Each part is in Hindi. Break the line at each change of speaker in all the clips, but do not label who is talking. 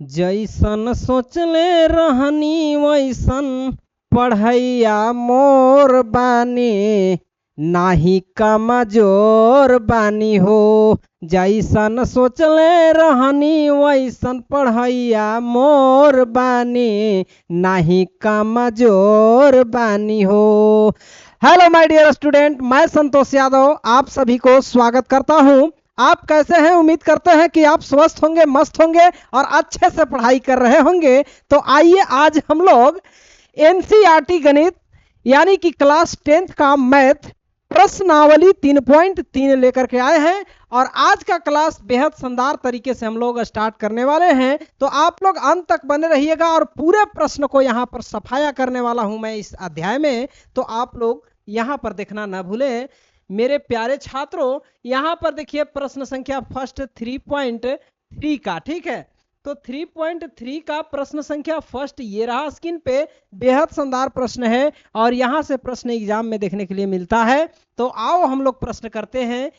जैसन सोचले रहनी वैसन पढ़ैया मोर बानी, नाही कमजोर बानी हो। जैसन सोचले रहनी वैसन पढ़ैया मोर बानी, नाही कमजोर बानी हो। हेलो माय डियर स्टूडेंट, मैं संतोष यादव आप सभी को स्वागत करता हूं। आप कैसे हैं? उम्मीद करते हैं कि आप स्वस्थ होंगे, मस्त होंगे और अच्छे से पढ़ाई कर रहे होंगे। तो आइए आज हम लोग एनसीईआरटी गणित यानी कि क्लास 10th का मैथ प्रश्नावली 3.3 लेकर के आए हैं और आज का क्लास बेहद शानदार तरीके से हम लोग स्टार्ट करने वाले हैं। तो आप लोग अंत तक बने रहिएगा और पूरे प्रश्न को यहाँ पर सफाया करने वाला हूं मैं इस अध्याय में। तो आप लोग यहाँ पर देखना न भूलें मेरे प्यारे छात्रों। यहां पर देखिए प्रश्न संख्या फर्स्ट 3.3 का, ठीक है। तो 3.3 का प्रश्न संख्या फर्स्ट ये रहा स्क्रीन पे। बेहद शानदार प्रश्न है और यहां से प्रश्न एग्जाम में देखने के लिए मिलता है। तो आओ हम लोग प्रश्न करते हैं।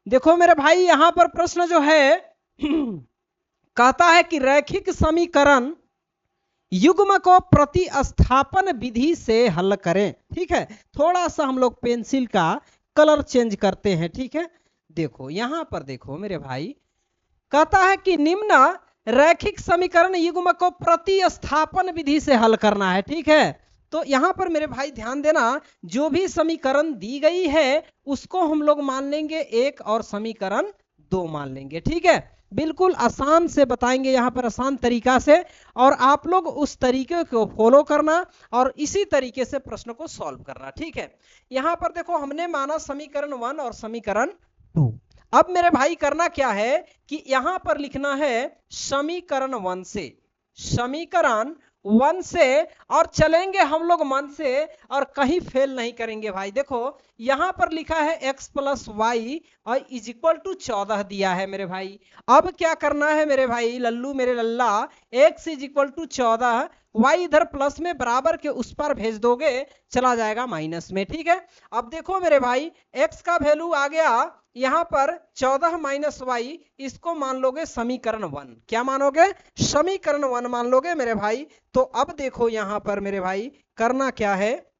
देखो मेरे भाई, यहां पर प्रश्न जो है कहता है कि रैखिक समीकरण युग्म को प्रतिस्थापन विधि से हल करें। ठीक है, थोड़ा सा हम लोग पेंसिल का कलर चेंज करते हैं। ठीक है, देखो यहां पर देखो मेरे भाई, कहता है कि निम्न रैखिक समीकरण युग्म को प्रतिस्थापन विधि से हल करना है। ठीक है, तो यहां पर मेरे भाई ध्यान देना, जो भी समीकरण दी गई है उसको हम लोग मान लेंगे 1 और समीकरण 2 मान लेंगे। ठीक है, बिल्कुल आसान से बताएंगे यहाँ पर, आसान तरीका से, और आप लोग उस तरीके को फॉलो करना और इसी तरीके से प्रश्न को सॉल्व करना। ठीक है, यहाँ पर देखो हमने माना समीकरण 1 और समीकरण 2। अब मेरे भाई करना क्या है कि यहाँ पर लिखना है समीकरण 1 से, समीकरण 1 से, और चलेंगे हम लोग मन से और कहीं फेल नहीं करेंगे भाई। देखो यहां पर लिखा है x प्लस वाई और इज इक्वल टू 14 दिया है मेरे भाई। अब क्या करना है मेरे भाई, लल्लू मेरे लल्ला, x is equal to 14, y इधर प्लस में बराबर के उस पर भेज दोगे, चला जाएगा माइनस में। ठीक है, अब देखो मेरे भाई x का वैल्यू आ गया यहां पर 14 माइनस वाई, इसको मान लोगे समीकरण 1। क्या मानोगे? समीकरण 1 मान लोगे मेरे भाई। तो अब देखो यहां पर मेरे भाई करना क्या है,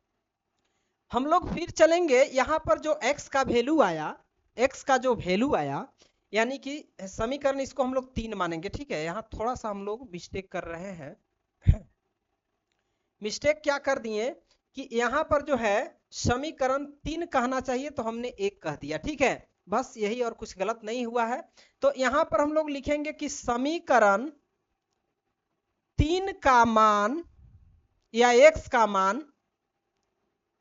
हम लोग फिर चलेंगे यहां पर जो x का वैल्यू आया, x का जो वैल्यू आया यानी कि समीकरण इसको हम लोग 3 मानेंगे। ठीक है, यहां थोड़ा सा हम लोग मिस्टेक कर रहे हैं। मिस्टेक क्या कर दिए कि यहां पर जो है समीकरण 3 कहना चाहिए तो हमने 1 कह दिया। ठीक है, बस यही, और कुछ गलत नहीं हुआ है। तो यहां पर हम लोग लिखेंगे कि समीकरण 3 का मान या x का मान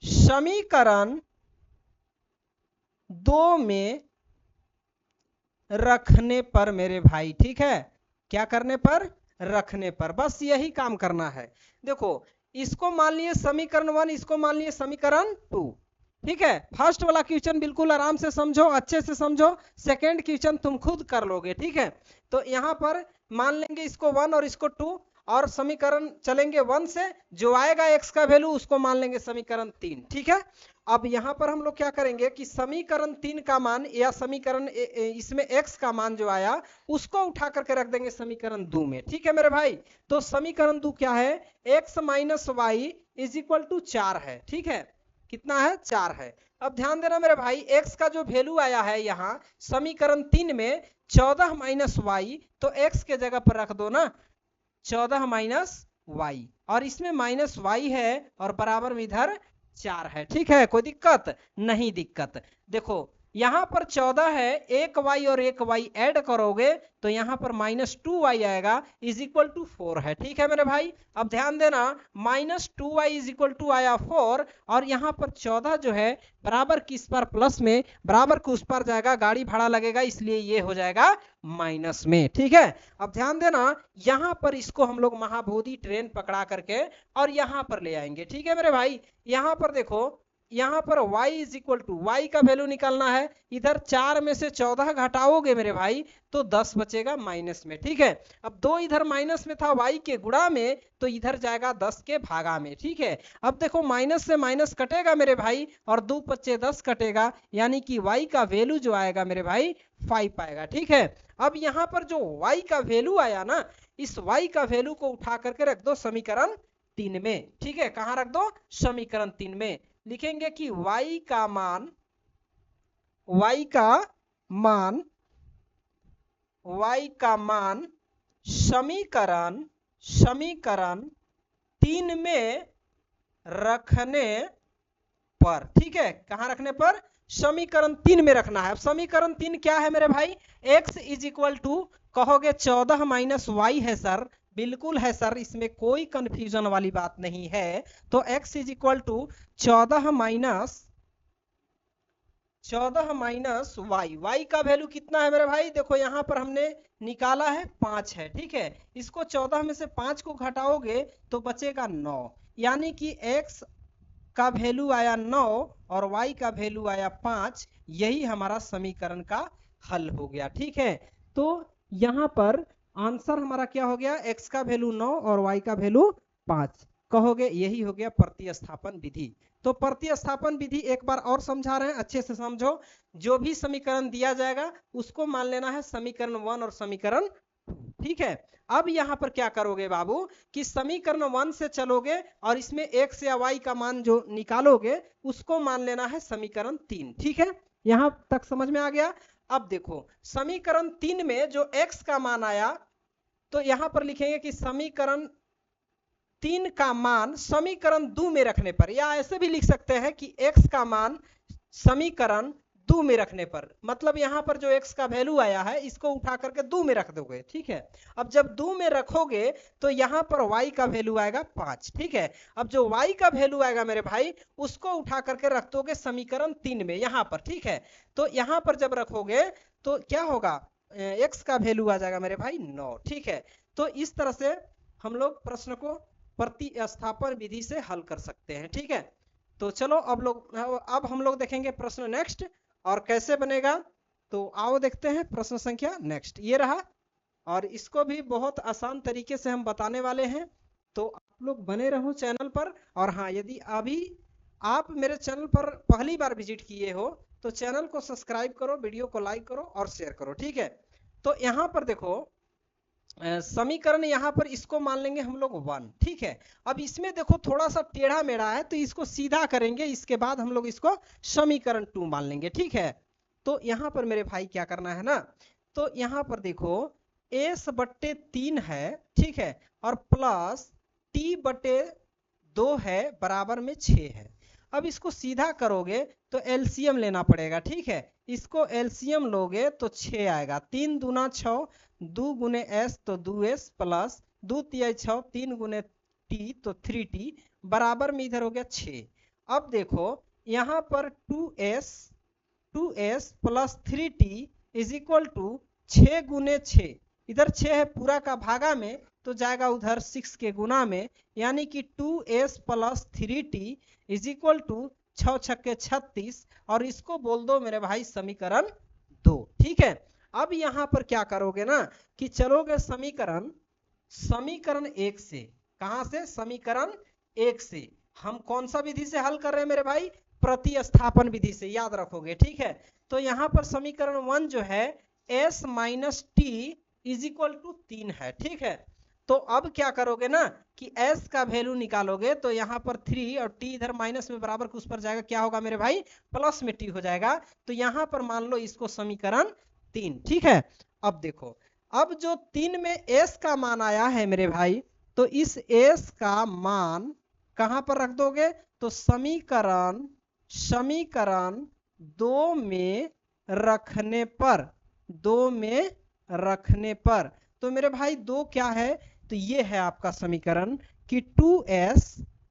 समीकरण 2 में रखने पर मेरे भाई। ठीक है, क्या करने पर? रखने पर, बस यही काम करना है। देखो इसको मान लिए समीकरण 1, इसको मान लिए समीकरण 2। ठीक है, फर्स्ट वाला क्वेश्चन बिल्कुल आराम से समझो, अच्छे से समझो, सेकंड क्वेश्चन तुम खुद कर लोगे। ठीक है, तो यहां पर मान लेंगे इसको 1 और इसको 2, और समीकरण चलेंगे 1 से, जो आएगा x का वैल्यू उसको मान लेंगे समीकरण 3। ठीक है, अब यहां पर हम लोग क्या करेंगे कि समीकरण 3 का मान या समीकरण इसमें x का मान जो आया उसको उठा करके रख देंगे समीकरण 2 में। ठीक है मेरे भाई, तो समीकरण 2 क्या है, x minus y is equal to 4 है। ठीक है, कितना है? 4 है। अब ध्यान देना मेरे भाई, x का जो वैल्यू आया है यहाँ समीकरण 3 में 14 माइनस वाई, तो x के जगह पर रख दो ना 14 माइनस वाई, और इसमें माइनस वाई है और बराबर में इधर 4 है। ठीक है, कोई दिक्कत नहीं? दिक्कत देखो यहां पर 14 है, 1 वाई और 1 वाई ऐड करोगे तो यहां पर -2y आएगा इज इक्वल टू 4 है। ठीक है मेरे भाई, अब ध्यान देना -2y इज इक्वल टू आया 4, और यहां पर 14 जो है बराबर किस पर? प्लस में, बराबर को उस पर जाएगा, गाड़ी भाड़ा लगेगा, इसलिए ये हो जाएगा माइनस में। ठीक है, अब ध्यान देना यहां पर इसको हम लोग महाबोधि ट्रेन पकड़ा करके और यहां पर ले आएंगे। ठीक है मेरे भाई, यहां पर देखो यहाँ पर y is equal to, y का वैल्यू निकालना है, इधर 4 में से 14 घटाओगे मेरे भाई तो 10 बचेगा माइनस में, ठीक है। अब 2 इधर माइनस में था y के गुणा में, तो इधर जाएगा 10 के भागा में, ठीक है। अब देखो माइनस से माइनस कटेगा मेरे भाई, और 2 पच्चे 10 कटेगा, यानी कि y का वैल्यू जो आएगा मेरे भाई 5 आएगा, ठीक है। अब यहाँ पर जो y का वैल्यू आया ना, इस y का वैल्यू को उठा करके रख दो समीकरण 3 में, ठीक है। कहाँ रख दो? समीकरण 3 में। लिखेंगे कि y का मान y का मान समीकरण 3 में रखने पर, ठीक है। कहाँ रखने पर? समीकरण 3 में रखना है। अब समीकरण 3 क्या है मेरे भाई? x इज इक्वल टू, कहोगे 14 माइनस वाई है सर, बिल्कुल है सर, इसमें कोई कंफ्यूजन वाली बात नहीं है। तो x is equal to 14 minus y. Y का वैल्यू कितना है मेरे भाई? देखो यहाँ पर हमने निकाला है 5 है, ठीक है। इसको 14 में से 5 को घटाओगे तो बचेगा 9, यानी कि x का वैल्यू आया 9 और y का वैल्यू आया 5। यही हमारा समीकरण का हल हो गया, ठीक है। तो यहाँ पर आंसर हमारा क्या हो गया? x का वैल्यू 9 और y का वैल्यू 5। कहोगे यही हो गया प्रतिस्थापन विधि। तो प्रतिस्थापन विधि एक बार और समझा रहे हैं, अच्छे से समझो। जो भी समीकरण दिया जाएगा उसको मान लेना है समीकरण 1 और समीकरण 2, ठीक है। अब यहाँ पर क्या करोगे बाबू कि समीकरण 1 से चलोगे और इसमें x या y का मान जो निकालोगे उसको मान लेना है समीकरण 3, ठीक है। यहाँ तक समझ में आ गया? अब देखो समीकरण 3 में जो x का मान आया, तो यहाँ पर लिखेंगे कि समीकरण 3 का मान समीकरण 2 में रखने पर, या ऐसे भी लिख सकते हैं कि x का मान समीकरण 2 में रखने पर, मतलब यहाँ पर जो x का वैल्यू आया है इसको उठा करके 2 में रख दोगे, ठीक है। अब जब 2 में रखोगे तो यहाँ पर y का वैल्यू आएगा 5, ठीक है। अब जो y का वैल्यू आएगा मेरे भाई उसको उठा करके रख दोगे समीकरण 3 में यहाँ पर, ठीक है। तो यहाँ पर जब रखोगे तो क्या होगा? x का वैल्यू आ जाएगा मेरे भाई 9, ठीक है। तो इस तरह से हम लोग प्रश्न को प्रतिस्थापन विधि से हल कर सकते हैं, ठीक है। तो चलो अब हम लोग देखेंगे प्रश्न नेक्स्ट और कैसे बनेगा। तो आओ देखते हैं प्रश्न संख्या नेक्स्ट, ये रहा, और इसको भी बहुत आसान तरीके से हम बताने वाले हैं। तो आप लोग बने रहो चैनल पर। और हाँ, यदि अभी आप मेरे चैनल पर पहली बार विजिट किए हो तो चैनल को सब्सक्राइब करो, वीडियो को लाइक करो और शेयर करो, ठीक है। तो यहाँ पर देखो समीकरण यहाँ पर इसको मान लेंगे हम लोग 1, ठीक है। अब इसमें देखो थोड़ा सा टेढ़ा मेढ़ा है तो इसको सीधा करेंगे, इसके बाद हम लोग इसको समीकरण 2 मान लेंगे, ठीक है। तो यहाँ पर मेरे भाई क्या करना है ना, तो यहाँ पर देखो s/3 है, ठीक है, और प्लस t/2 है बराबर में 6 है। अब इसको सीधा करोगे तो एलसीएम लेना पड़ेगा, ठीक है। इसको एलसीएम लोगे तो 6 आएगा, 3 दूना 6, 2 गुने s तो 2s प्लस 2 तिया 6, 3 गुने t तो 3t बराबर में इधर हो गया 6। अब देखो यहाँ पर 2s plus 3t is equal to 6 गुने 6, इधर 6 है पूरा का भागा में तो जाएगा उधर 6 के गुना में, यानी कि 2s plus 3t is equal to 6 छक्के 36, और इसको बोल दो मेरे भाई समीकरण 2, ठीक है। अब यहाँ पर क्या करोगे ना कि चलोगे समीकरण 1 से। कहां से? समीकरण 1 से। हम कौन सा विधि से हल कर रहे हैं मेरे भाई? प्रतिस्थापन विधि से, याद रखोगे, ठीक है। तो यहाँ पर समीकरण 1 जो है s minus t is equal to 3 है, ठीक है। तो अब क्या करोगे ना कि s का वैल्यू निकालोगे तो यहाँ पर 3 और t इधर माइनस में बराबर उस पर जाएगा, क्या होगा मेरे भाई? प्लस में t हो जाएगा। तो यहाँ पर मान लो इसको समीकरण 3, ठीक है। अब देखो, अब जो 3 में s का मान आया है मेरे भाई, तो इस s का मान कहां पर रख दोगे? तो समीकरण 2 में रखने पर, तो मेरे भाई 2 क्या है? तो ये है आपका समीकरण कि 2s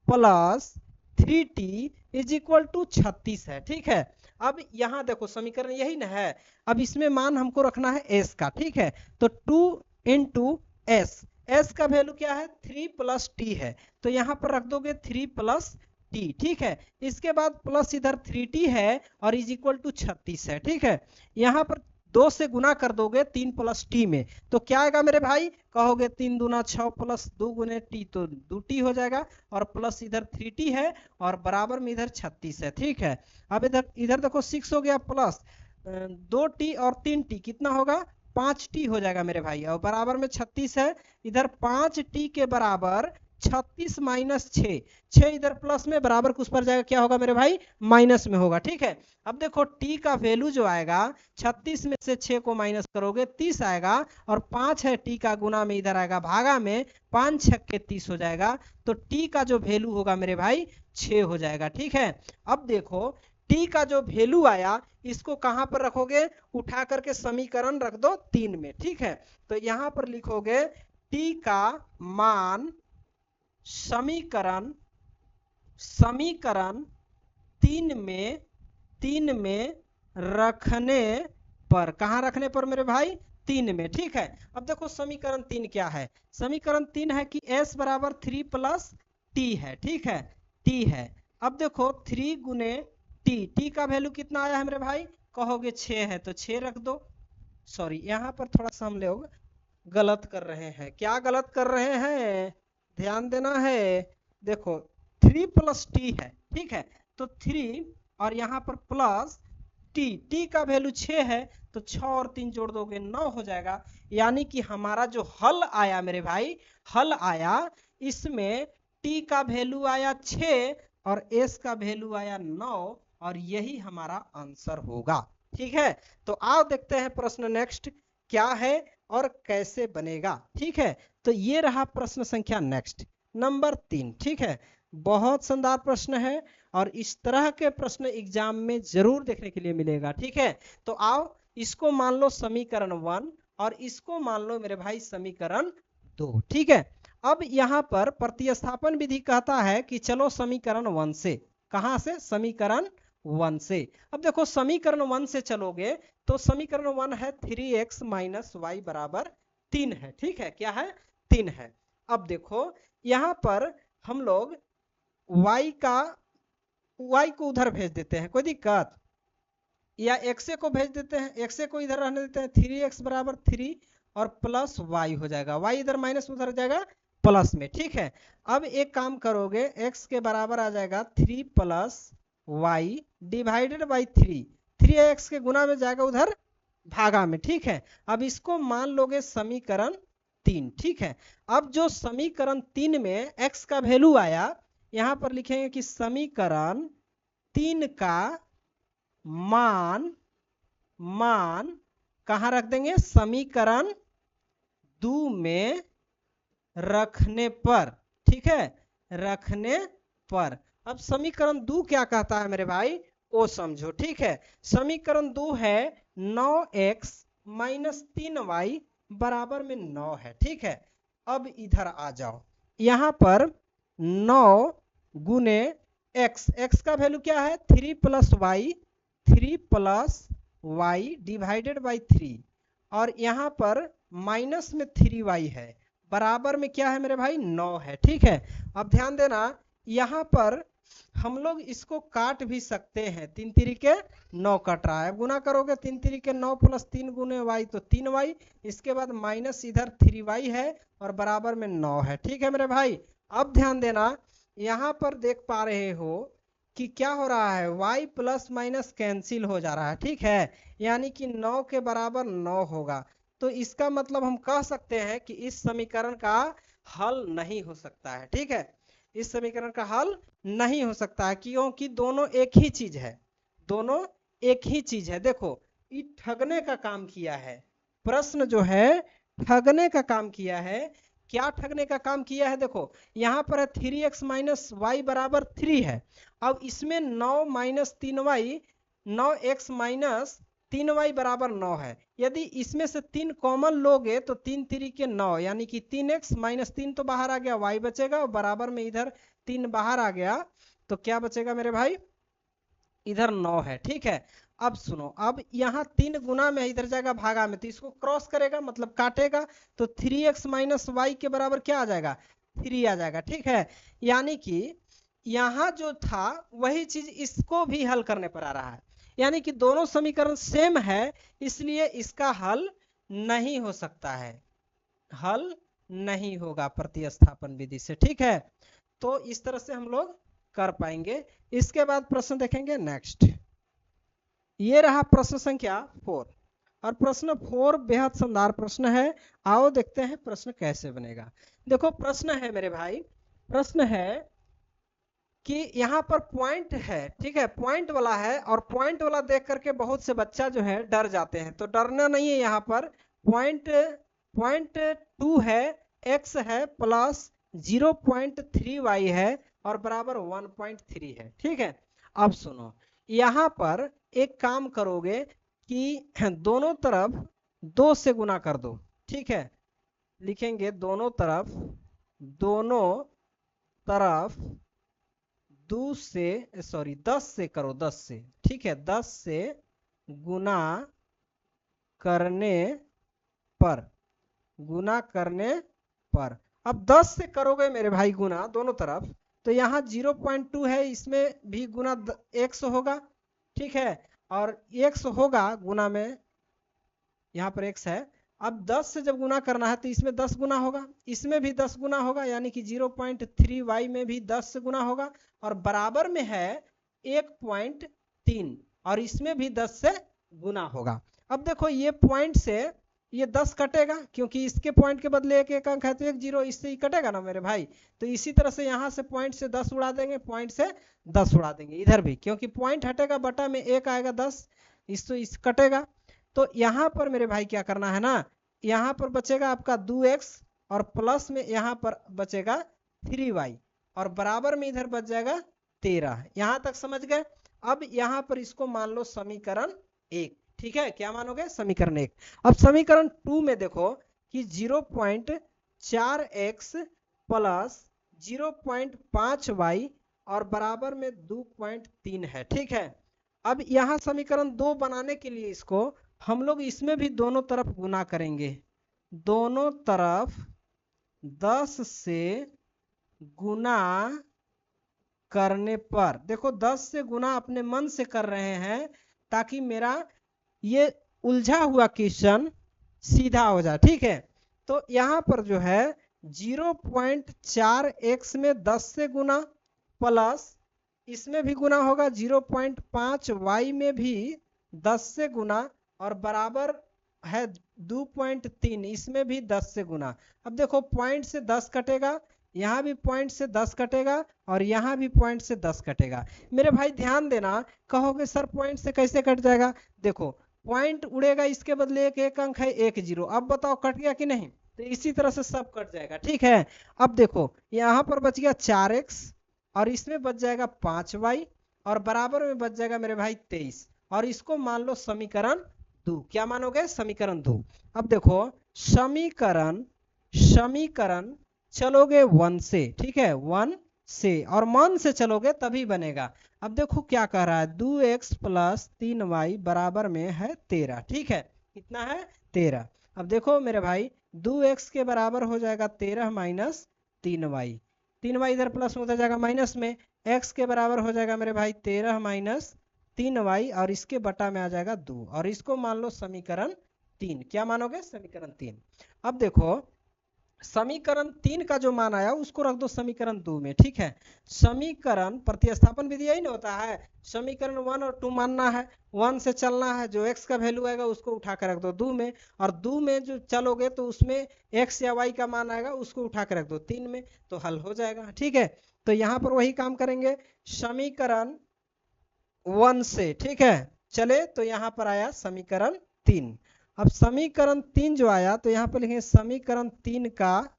plus 3t is equal to 36 है, ठीक है। अब यहाँ देखो समीकरण यही ना है, अब इसमें मान हमको रखना है s का, ठीक है। तो 2 इंटू s का वैल्यू क्या है? 3 प्लस t है, तो यहाँ पर रख दोगे 3 प्लस टी, ठीक है। इसके बाद प्लस इधर 3t है और इज इक्वल टू 36 है, ठीक है। यहाँ पर 2 से गुना कर दोगे 3 प्लस टी में, तो क्या आएगा मेरे भाई, कहोगे 3 दूना 6 प्लस 2 गुने टी तो 2t हो जाएगा, और प्लस इधर 3t है और बराबर में इधर 36 है, ठीक है। अब इधर इधर देखो 6 हो गया प्लस 2t और 3t कितना होगा, 5t हो जाएगा मेरे भाई, और बराबर में 36 है। इधर 5t के बराबर 36 माइनस 6 इधर प्लस में बराबर कुछ पर जाएगा, क्या होगा मेरे भाई, माइनस में होगा, ठीक है। अब देखो t का वैल्यू जो आएगा 36 में से 6 को माइनस करोगे 30 आएगा, और 5 है t का, गुना में इधर आएगा भागा में, 5 छक्के 30 हो जाएगा, तो t का जो वैल्यू होगा मेरे भाई 6 हो जाएगा, ठीक है। अब देखो t का जो वैल्यू आया इसको कहां पर रखोगे, उठा करके समीकरण रख दो 3 में, ठीक है। तो यहां पर लिखोगे t का मान समीकरण 3 में रखने पर, कहां रखने पर मेरे भाई, 3 में, ठीक है। अब देखो समीकरण 3 क्या है, समीकरण 3 है कि s बराबर 3 प्लस टी है, ठीक है, t है। अब देखो 3 गुने टी का वैल्यू कितना आया है मेरे भाई, कहोगे 6 है, तो 6 रख दो। सॉरी, यहाँ पर थोड़ा सा हम लोग गलत कर रहे हैं, क्या गलत कर रहे हैं, ध्यान देना है। देखो 3 प्लस टी है, ठीक है, तो 3 और यहाँ पर प्लस टी का वैल्यू 6 है, तो 6 और 3 जोड़ दोगे 9 हो जाएगा। यानी कि हमारा जो हल आया मेरे भाई, हल आया, इसमें टी का वैल्यू आया 6 और एस का वैल्यू आया 9, और यही हमारा आंसर होगा, ठीक है। तो आओ देखते हैं प्रश्न नेक्स्ट क्या है और कैसे बनेगा, ठीक है। तो ये रहा प्रश्न संख्या नेक्स्ट नंबर 3, ठीक है। बहुत शानदार प्रश्न है और इस तरह के प्रश्न एग्जाम में जरूर देखने के लिए मिलेगा, ठीक है। तो आओ इसको मान लो समीकरण 1 और इसको मान लो मेरे भाई समीकरण 2, ठीक है। अब यहाँ पर प्रतिस्थापन विधि कहता है कि चलो समीकरण 1 से, कहां से, समीकरण 1 से। अब देखो समीकरण 1 से चलोगे तो समीकरण 1 है 3x माइनस वाई बराबर 3 है, ठीक है, क्या है, 3 है। अब देखो यहाँ पर हम लोग y को उधर भेज देते हैं, कोई दिक्कत, या x को भेज देते हैं, x को इधर रहने देते हैं, 3x बराबर 3 और प्लस y हो जाएगा, y इधर माइनस उधर जाएगा प्लस में, ठीक है। अब एक काम करोगे, x के बराबर आ जाएगा 3 plus y divided by 3x के गुना में जाएगा उधर भागा में, ठीक है। अब इसको मान लोगे समीकरण 3, ठीक है। अब जो समीकरण 3 में x का वैल्यू आया, यहां पर लिखेंगे कि समीकरण 3 का मान कहां रख देंगे, समीकरण 2 में रखने पर, ठीक है, रखने पर। अब समीकरण 2 क्या कहता है मेरे भाई, वो समझो, ठीक है। समीकरण 2 है 9x माइनस 3y बराबर में 9 है, ठीक है। अब इधर आ जाओ, यहां पर 9 गुने x का वैल्यू क्या है, 3 प्लस वाई डिवाइडेड बाई 3, और यहाँ पर माइनस में 3y है, बराबर में क्या है मेरे भाई, 9 है, ठीक है। अब ध्यान देना, यहाँ पर हम लोग इसको काट भी सकते हैं, 3 तिरिके 9 कट रहा है, गुना करोगे 3 तिरिके 9 प्लस 3 गुने y तो 3y, इसके बाद माइनस इधर 3y है और बराबर में 9 है, ठीक है मेरे भाई। अब ध्यान देना, यहाँ पर देख पा रहे हो कि क्या हो रहा है, y प्लस माइनस कैंसिल हो जा रहा है, ठीक है, यानी कि 9 के बराबर 9 होगा। तो इसका मतलब हम कह सकते हैं कि इस समीकरण का हल नहीं हो सकता है, ठीक है, इस समीकरण का हल नहीं हो सकता है, क्योंकि दोनों एक ही चीज है, दोनों एक ही चीज है। देखो ये ठगने का काम किया है, प्रश्न जो है ठगने का काम किया है। क्या ठगने का काम किया है, देखो यहाँ पर है 3x माइनस वाई बराबर 3 है। अब इसमें 9 minus 3y, 9x minus 3y बराबर 9 है। यदि इसमें से 3 कॉमन लोगे तो 3 तिरिके 9, यानी कि 3x माइनस 3 तो बाहर आ गया, y बचेगा, और बराबर में इधर 3 बाहर आ गया, तो क्या बचेगा मेरे भाई, इधर 9 है, ठीक है। अब सुनो, अब यहाँ 3 गुना में इधर जाएगा भागा में, तो इसको क्रॉस करेगा मतलब काटेगा, तो 3x माइनस वाई के बराबर क्या आ जाएगा, 3 आ जाएगा, ठीक है। यानी कि यहाँ जो था वही चीज इसको भी हल करने पर आ रहा है, यानी कि दोनों समीकरण सेम है, इसलिए इसका हल नहीं हो सकता है, हल नहीं होगा प्रतिस्थापन विधि से। ठीक है, तो इस तरह से हम लोग कर पाएंगे। इसके बाद प्रश्न देखेंगे नेक्स्ट। ये रहा प्रश्न संख्या 4, और प्रश्न 4 बेहद शानदार प्रश्न है। आओ देखते हैं प्रश्न कैसे बनेगा। देखो प्रश्न है मेरे भाई, प्रश्न है कि यहाँ पर पॉइंट है, ठीक है, पॉइंट वाला है, और पॉइंट वाला देख करके बहुत से बच्चा जो है डर जाते हैं, तो डरना नहीं है। यहाँ पर पॉइंट पॉइंट 2 है, x है प्लस 0.3y है और बराबर 1.3 है। ठीक है, अब सुनो, यहाँ पर एक काम करोगे कि दोनों तरफ 2 से गुना कर दो। ठीक है, लिखेंगे दोनों तरफ 10 से करो, 10 से। ठीक है, 10 से गुना करने पर, गुना करने पर, अब 10 से करोगे मेरे भाई गुना दोनों तरफ, तो यहाँ 0.2 है, इसमें भी गुना 100 होगा। ठीक है, और 100 होगा गुना में, यहाँ पर x है। अब 10 से जब गुना करना है तो इसमें 10 गुना होगा, इसमें भी 10 गुना होगा, यानी कि 0.3y में भी 10 से गुना होगा, और बराबर में है 1.3, और इसमें भी 10 से गुना होगा। अब देखो ये पॉइंट से ये 10 कटेगा, क्योंकि इसके पॉइंट के बदले एक अंक है, तो 1 0 इससे ही कटेगा ना मेरे भाई। तो इसी तरह से यहाँ से पॉइंट से 10 उड़ा देंगे, पॉइंट से 10 उड़ा देंगे इधर भी, क्योंकि पॉइंट हटेगा बटा में 1 आएगा 10, इससे इस कटेगा। तो यहाँ पर मेरे भाई क्या करना है ना, यहाँ पर बचेगा आपका 2x, और प्लस में यहाँ पर बचेगा 3y, और बराबर में इधर बच जाएगा 13। यहाँ तक समझ गए। अब यहाँ पर इसको मान लो समीकरण 1। ठीक है, क्या मानोगे, समीकरण 1। अब समीकरण 2 में देखो कि 0.4x प्लस 0.5y और बराबर में 2.3 है। ठीक है, अब यहाँ समीकरण 2 बनाने के लिए इसको हम लोग इसमें भी दोनों तरफ गुना करेंगे, दोनों तरफ 10 से गुना करने पर, देखो 10 से गुना अपने मन से कर रहे हैं ताकि मेरा ये उलझा हुआ क्वेश्चन सीधा हो जाए। ठीक है, तो यहाँ पर जो है 0.4x में 10 से गुना, प्लस इसमें भी गुना होगा 0.5y में भी 10 से गुना, और बराबर है 2.3, इसमें भी 10 से गुना। अब देखो पॉइंट से 10 कटेगा, यहाँ भी पॉइंट से 10 कटेगा, और यहाँ भी पॉइंट से 10 कटेगा। मेरे भाई ध्यान देना, कहोगे सर पॉइंट से कैसे कट जाएगा, देखो पॉइंट उड़ेगा, इसके बदले एक अंक है 1 0, अब बताओ कट गया कि नहीं। तो इसी तरह से सब कट जाएगा। ठीक है, अब देखो यहाँ पर बच गया 4x, और इसमें बच जाएगा 5y, और बराबर में बच जाएगा मेरे भाई 23, और इसको मान लो समीकरण 2। क्या मानोगे, समीकरण 2। अब देखो समीकरण चलोगे 1 से, ठीक है, 1 से, और मन से चलोगे तभी बनेगा। अब देखो क्या कह रहा है, 2x प्लस 3y बराबर में है 13। ठीक है, कितना है, 13। अब देखो मेरे भाई 2x के बराबर हो जाएगा 13 माइनस 3y, 3y इधर प्लस में उधर जाएगा माइनस में, x के बराबर हो जाएगा मेरे भाई 13 माइनस 3y, और इसके बटा में आ जाएगा 2, और इसको मान लो समीकरण 3। क्या मानोगे, समीकरण 3। अब देखो समीकरण 3 का जो मान आया उसको रख दो समीकरण 2 में। ठीक है, समीकरण प्रतिस्थापन विधि यही ना होता है, समीकरण 1 और 2 मानना है, 1 से चलना है, जो x का वैल्यू आएगा उसको उठा कर रख दो 2 में, और 2 में जो चलोगे तो उसमें x या y का मान आएगा उसको उठा कर रख दो 3 में, तो हल हो जाएगा। ठीक है, तो यहाँ पर वही काम करेंगे, समीकरण 1 से, ठीक है, चले, तो यहाँ पर आया समीकरण 3। अब समीकरण 3 जो आया तो यहाँ पर लिखेंगे समीकरण 3 का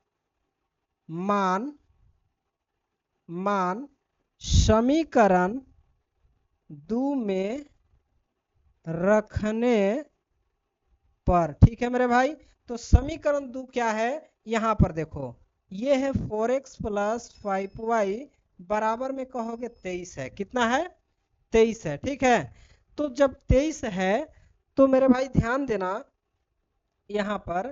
मान समीकरण 2 में रखने पर। ठीक है मेरे भाई, तो समीकरण 2 क्या है, यहाँ पर देखो ये है 4x प्लस 5y बराबर में कहोगे 23 है। कितना है, 23 है। ठीक है, तो जब 23 है तो मेरे भाई ध्यान देना, यहाँ पर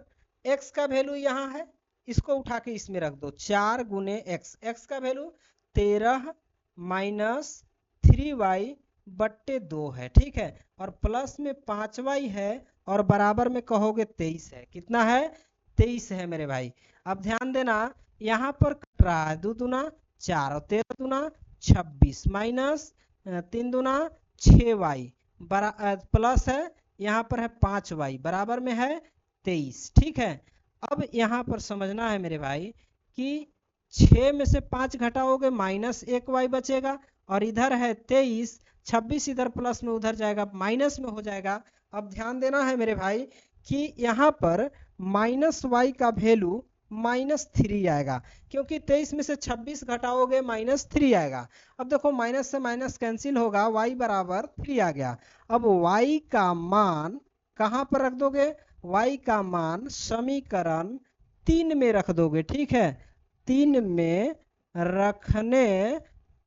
x का वैल्यू यहाँ है, इसको उठा के इसमें रख दो, 4 गुने x, x का वैल्यू 13 -3y बट्टे 2 है, ठीक है, और प्लस में 5y है और बराबर में कहोगे 23 है। कितना है? 23 है मेरे भाई। अब ध्यान देना, यहाँ पर कट रहा है 2 दूना 4 और 13 दूना 26 माइनस 3 दूना 6y प्लस है यहाँ पर है 5y बराबर में है 23, ठीक है। अब यहाँ पर समझना है मेरे भाई कि 6 में से 5 घटाओगे -1y बचेगा और इधर है 23, 26 इधर प्लस में उधर जाएगा माइनस में हो जाएगा। अब ध्यान देना है मेरे भाई कि यहाँ पर -y का वैल्यू -3 आएगा, क्योंकि 23 में से 26 घटाओगे -3 आएगा। अब देखो माइनस से माइनस कैंसिल होगा, y बराबर 3 आ गया। अब y का मान कहाँ पर रख दोगे? y का मान समीकरण 3 में रख दोगे, ठीक है, 3 में रखने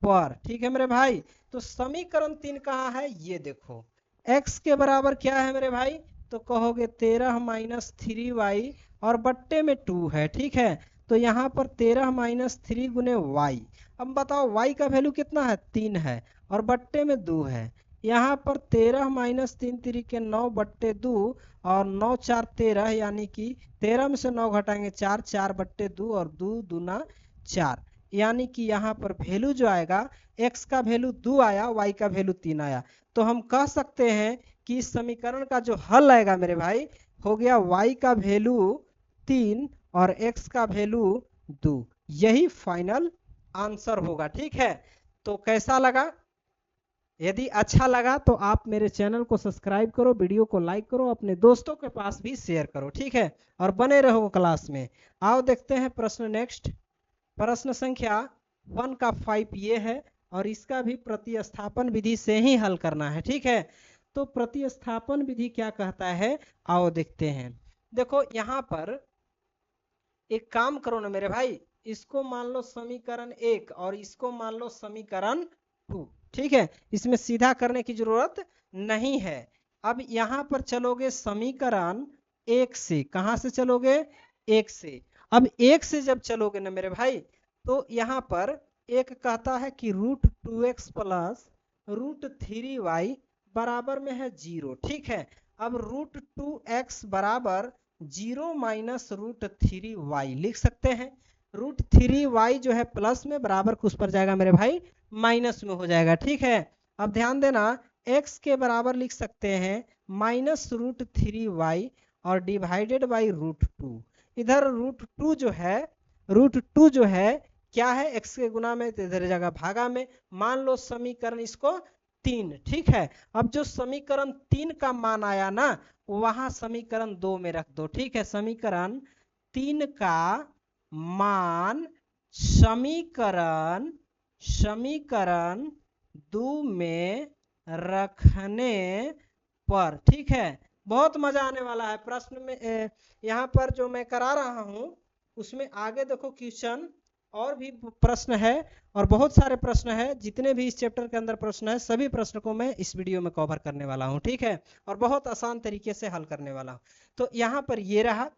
पर, ठीक है मेरे भाई। तो समीकरण 3 कहाँ है? ये देखो, x के बराबर क्या है मेरे भाई? तो कहोगे 13 माइनस 3y और बट्टे में 2 है, ठीक है। तो यहाँ पर 13 माइनस 3 गुने y। अब बताओ y का वैल्यू कितना है? 3 है और बट्टे में 2 है। यहाँ पर 13 माइनस 3 3 9 बट्टे 2 और 9 4 13, यानी कि 13 में से 9 घटाएंगे 4, 4 बट्टे 2 और 2 दूना 4, यानी कि यहाँ पर वैल्यू जो आएगा x का वैल्यू 2 आया, y का वैल्यू 3 आया। तो हम कह सकते हैं कि इस समीकरण का जो हल आएगा मेरे भाई हो गया y का वैल्यू 3 और x का वैल्यू 2। यही फाइनल आंसर होगा, ठीक है। तो कैसा लगा? यदि अच्छा लगा तो आप मेरे चैनल को सब्सक्राइब करो, वीडियो को लाइक करो, अपने दोस्तों के पास भी शेयर करो, ठीक है, और बने रहो क्लास में। आओ देखते हैं प्रश्न नेक्स्ट। प्रश्न संख्या 1 का 5 ये है और इसका भी प्रतिस्थापन विधि से ही हल करना है, ठीक है। तो प्रतिस्थापन विधि क्या कहता है, आओ देखते हैं। देखो यहाँ पर एक काम करो ना मेरे भाई, इसको मान लो समीकरण 1 और इसको मान लो समीकरण 2, ठीक है, इसमें सीधा करने की जरूरत नहीं है। अब यहाँ पर चलोगे समीकरण 1 से, कहाँ से चलोगे? 1 से। अब 1 से जब चलोगे ना मेरे भाई, तो यहाँ पर एक कहता है कि √2x प्लस √3y बराबर में है 0, ठीक है। अब √2x बराबर 0 माइनस √3y लिख सकते हैं। √3y जो है प्लस में बराबर कुछ पर जाएगा मेरे भाई माइनस में हो जाएगा, ठीक है। अब ध्यान देना, x के बराबर लिख सकते हैं -√3y और डिवाइडेड बाई √2। इधर √2 जो है क्या है? x के गुना में, इधर जगह भागा में। मान लो समीकरण इसको 3, ठीक है। अब जो समीकरण 3 का मान आया ना, वहां समीकरण 2 में रख दो, ठीक है। समीकरण 3 का मान समीकरण 2 में रखने पर, ठीक है। बहुत मजा आने वाला है प्रश्न में। यहाँ पर जो मैं करा रहा हूँ उसमें आगे देखो क्वेश्चन और भी प्रश्न है और बहुत सारे प्रश्न है। जितने भी इस चैप्टर के अंदर प्रश्न है सभी प्रश्न को मैं इस वीडियो में कवर करने वाला हूँ, ठीक है, और बहुत आसान तरीके से हल करने वाला हूँ। तो यहाँ पर ये रहा,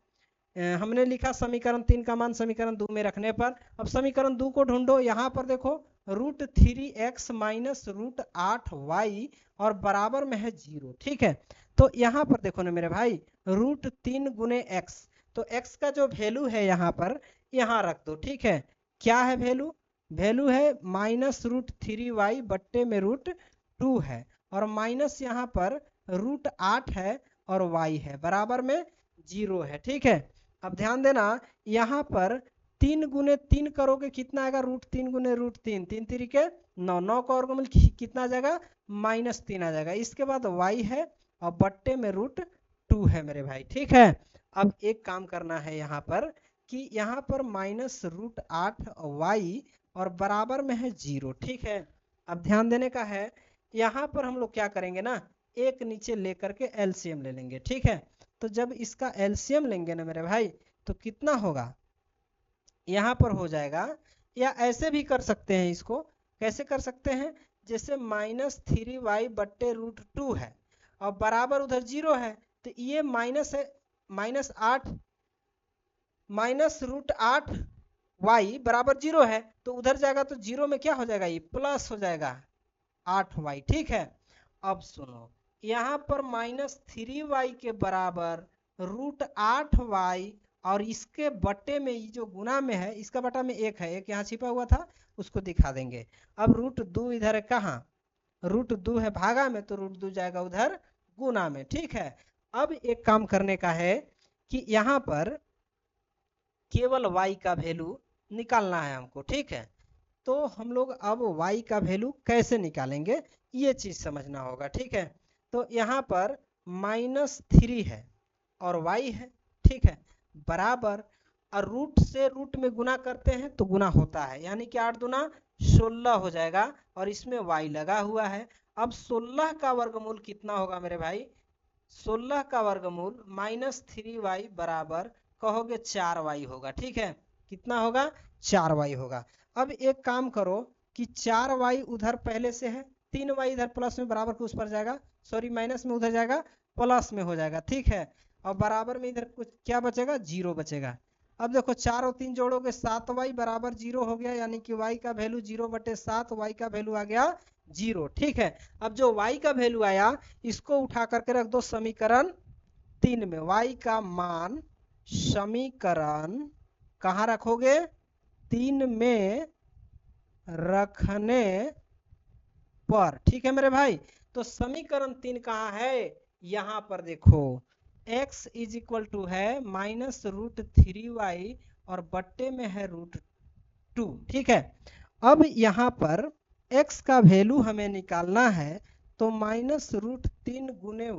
हमने लिखा समीकरण 3 का मान समीकरण 2 में रखने पर। अब समीकरण 2 को ढूंढो। यहाँ पर देखो √3x माइनस √8y और बराबर में है 0, ठीक है। तो यहाँ पर देखो ना मेरे भाई, √3 गुने x, तो x का जो वैल्यू है यहाँ पर यहाँ रख दो, ठीक है। क्या है वैल्यू? वैल्यू है -√3y बट्टे में √2 है और माइनस यहाँ पर √8 है और y है बराबर में 0 है, ठीक है। अब ध्यान देना, यहाँ पर 3 गुने 3 करोगे कितना आएगा? √3 गुने √3, 3 3 के 9, 9 का वर्गमूल कितना आ जाएगा? -3 आ जाएगा। इसके बाद y है और बट्टे में √2 है मेरे भाई, ठीक है। अब एक काम करना है यहाँ पर कि यहाँ पर -√8y और बराबर में है 0, ठीक है। अब ध्यान देने का है, यहाँ पर हम लोग क्या करेंगे ना, एक नीचे लेकर के एलसीएम ले लेंगे, ठीक है। तो जब इसका एलसीएम लेंगे ना मेरे भाई, तो कितना होगा? यहाँ पर हो जाएगा, या ऐसे भी कर सकते हैं इसको। कैसे कर सकते हैं? जैसे -3y बट्टे √2 है और बराबर उधर 0 है, तो ये माइनस है, -8 -√8 y बराबर 0 है तो उधर जाएगा तो 0 में क्या हो जाएगा, ये प्लस हो जाएगा 8y। ठीक है, अब सुनो यहाँ पर -3y के बराबर √8y और इसके बटे में ये जो गुना में है, इसका बटा में एक है, एक यहाँ छिपा हुआ था उसको दिखा देंगे। अब √2 इधर है कहाँ, √2 है भागा में, तो √2 जाएगा उधर गुना में। ठीक है, अब एक काम करने का है कि यहाँ पर केवल y का वैल्यू निकालना है हमको। ठीक है, तो हम लोग अब y का वैल्यू कैसे निकालेंगे ये चीज समझना होगा। ठीक है, तो यहाँ पर -3 है और y है। ठीक है, बराबर, और रूट से रूट में गुना करते हैं तो गुना होता है, यानी कि 8 दूना 16 हो जाएगा और इसमें y लगा हुआ है। अब 16 का वर्गमूल कितना होगा मेरे भाई, 16 का वर्गमूल -3y बराबर कहोगे 4y होगा। ठीक है, कितना होगा, 4y होगा। अब एक काम करो कि 4y उधर पहले से है, 3y इधर प्लस में बराबर के उस पर जाएगा, सॉरी माइनस में उधर जाएगा, प्लस में हो जाएगा। ठीक है, और बराबर में इधर कुछ क्या बचेगा, 0 बचेगा। अब देखो 4 और 3 जोड़ोगे 7y बराबर 0 हो गया, यानी कि y का वैल्यू 0/7, y का वैल्यू आ गया 0। ठीक है, अब जो y का वैल्यू आया इसको उठा करके रख दो समीकरण 3 में। y का मान समीकरण कहाँ रखोगे, 3 में रखने पर। ठीक है मेरे भाई, तो समीकरण 3 कहाँ है, यहाँ पर देखो x = है -√3y और बट्टे में है √2। ठीक है, अब यहाँ पर x का वैल्यू हमें निकालना है, तो -√3 गुने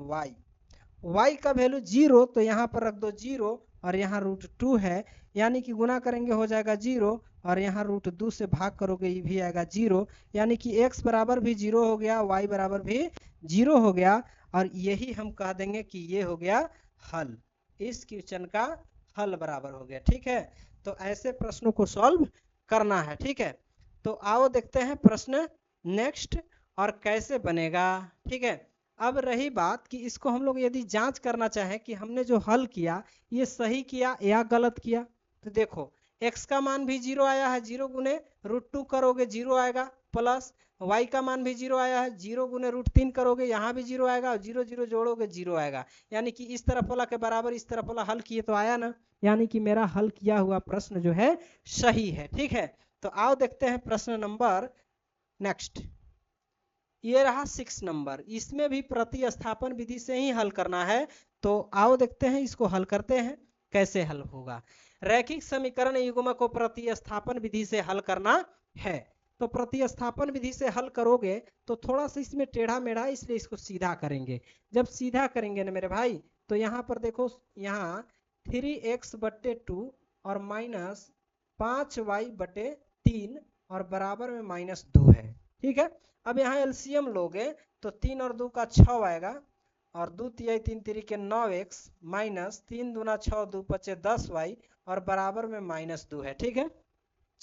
y का वैल्यू 0 तो यहाँ पर रख दो 0 और यहाँ √2 है, यानी कि गुना करेंगे हो जाएगा 0 और यहाँ √2 से भाग करोगे ये भी आएगा 0, यानी कि x बराबर भी 0 हो गया, y बराबर भी 0 हो गया, और यही हम कह देंगे कि ये हो गया हल, इस क्वेश्चन का हल बराबर हो गया। ठीक है, तो ऐसे प्रश्नों को सॉल्व करना है। ठीक है, तो आओ देखते हैं प्रश्न नेक्स्ट और कैसे बनेगा। ठीक है, अब रही बात कि इसको हम लोग यदि जांच करना चाहें कि हमने जो हल किया ये सही किया या गलत किया, तो देखो x का मान भी 0 आया है, 0 गुने √2 करोगे 0 आएगा, प्लस y का मान भी 0 आया है, 0 गुने √3 करोगे यहाँ भी 0 आएगा, और 0 0 जोड़ोगे 0 आएगा, यानी कि इस तरफ वाला के बराबर इस तरफ वाला हल किए तो आया ना, यानी कि मेरा हल किया हुआ प्रश्न जो है सही है। ठीक है, तो आओ देखते हैं प्रश्न नंबर नेक्स्ट, ये रहा 6 नंबर, इसमें भी प्रतिस्थापन विधि से ही हल करना है। तो आओ देखते हैं इसको हल करते हैं कैसे हल होगा। रैखिक समीकरण युग्म को प्रतिस्थापन विधि से हल करना है, तो प्रतिस्थापन विधि से हल करोगे तो थोड़ा सा इसमें टेढ़ा मेढ़ा, इसलिए इसको सीधा करेंगे। जब सीधा करेंगे ना मेरे भाई, तो यहाँ पर देखो यहाँ 3x/2 और -5y/3 और बराबर में -2 है। ठीक है, अब यहाँ एलसीएम लोगे तो 3 और 2 का 6 आएगा, और 2 तिहाई 3 तिरी के 9x माइनस 3 दूना 6 2 पचे 10y और बराबर में -2 है। ठीक है,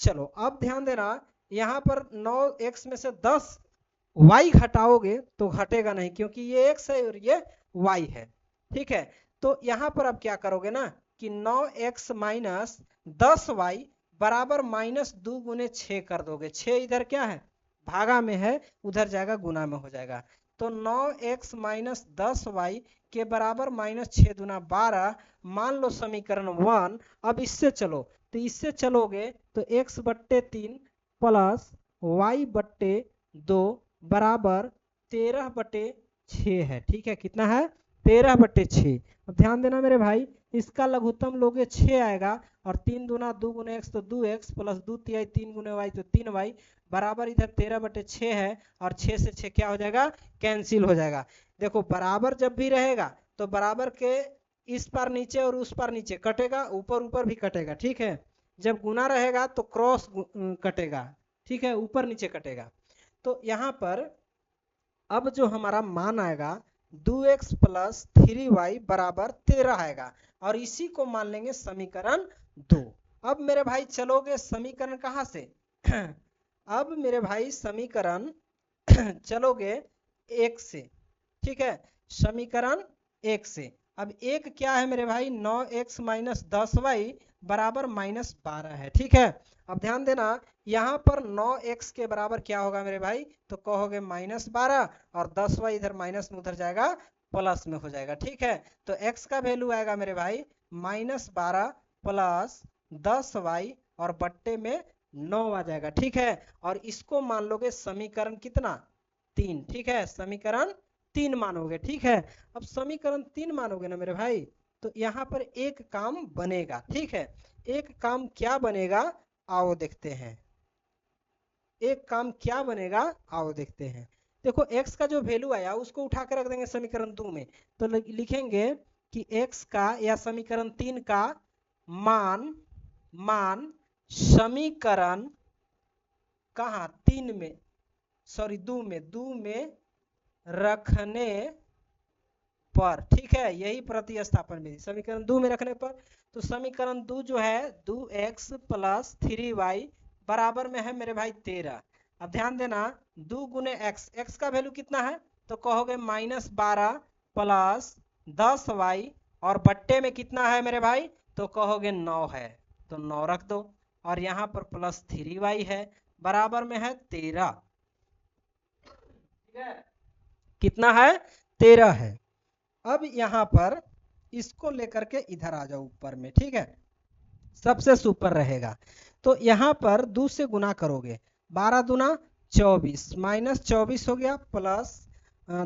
चलो अब ध्यान देना, यहाँ पर 9x में से 10y घटाओगे तो घटेगा नहीं, क्योंकि ये x है और ये y है। ठीक है, तो यहाँ पर अब क्या करोगे ना कि 9x माइनस 10y बराबर -2 गुने 6 कर दोगे, 6 इधर क्या है भागा में है, उधर जाएगा गुना में हो जाएगा, तो 9x माइनस 10y के बराबर -6 दूना 12, मान लो समीकरण 1। अब इससे चलो, तो इससे चलोगे तो x/3 प्लस y/2 बराबर 13/6 है। ठीक है, कितना है 13/6। अब ध्यान देना मेरे भाई, इसका लघुत्तम लोगे 6 आएगा, और 3 दूना 2 गुने x तो 2x प्लस 2 तिहाई 3 गुने y तो 3y बराबर इधर 13/6 है, और 6 से 6 क्या हो जाएगा कैंसिल हो जाएगा। देखो बराबर जब भी रहेगा तो बराबर के इस पार नीचे और उस पार नीचे कटेगा, ऊपर ऊपर भी कटेगा। ठीक है, जब गुना रहेगा तो क्रॉस कटेगा। ठीक है, ऊपर नीचे कटेगा। तो यहाँ पर अब जो हमारा मान आएगा 2x प्लस 3y बराबर 13 आएगा, और इसी को मान लेंगे समीकरण 2। अब मेरे भाई चलोगे समीकरण कहाँ से अब मेरे भाई समीकरण चलोगे 1 से। ठीक है, समीकरण 1 से। अब एक क्या है मेरे भाई 9x माइनस 10y बराबर -12 है। ठीक है, अब ध्यान देना यहाँ पर 9x के बराबर क्या होगा मेरे भाई, तो कहोगे -12 और 10y इधर माइनस में उधर जाएगा प्लस में हो जाएगा। ठीक है, तो x का वैल्यू आएगा मेरे भाई -12 प्लस 10y और बट्टे में 9 आ जाएगा। ठीक है, और इसको मान लोगे समीकरण कितना 3। ठीक है, समीकरण 3 मानोगे। ठीक है, अब समीकरण 3 मानोगे ना मेरे भाई, तो यहाँ पर एक काम बनेगा। ठीक है, एक काम क्या बनेगा आओ देखते हैं, एक काम क्या बनेगा आओ देखते हैं। देखो x का जो वैल्यू आया उसको उठा कर रख देंगे समीकरण 2 में, तो लिखेंगे कि x का या समीकरण 3 का मान समीकरण कहाँ 3 में, सॉरी 2 में रखने पर। ठीक है, यही प्रतिस्थापन विधि, समीकरण 2 में रखने पर। तो समीकरण 2 जो है 2x प्लस 3y बराबर में है मेरे भाई 13। अब ध्यान देना 2 गुने x का वैल्यू कितना है, तो कहोगे -12 प्लस 10y और बट्टे में कितना है मेरे भाई, तो कहोगे 9 है, तो 9 रख दो और यहाँ पर प्लस 3y है बराबर में है 13। ठीक है, कितना है 13 है। अब यहाँ पर इसको लेकर के इधर आ जाओ ऊपर में। ठीक है, सबसे सुपर रहेगा, तो यहाँ पर 2 से गुना करोगे, 12 दूना 24 -24 हो गया प्लस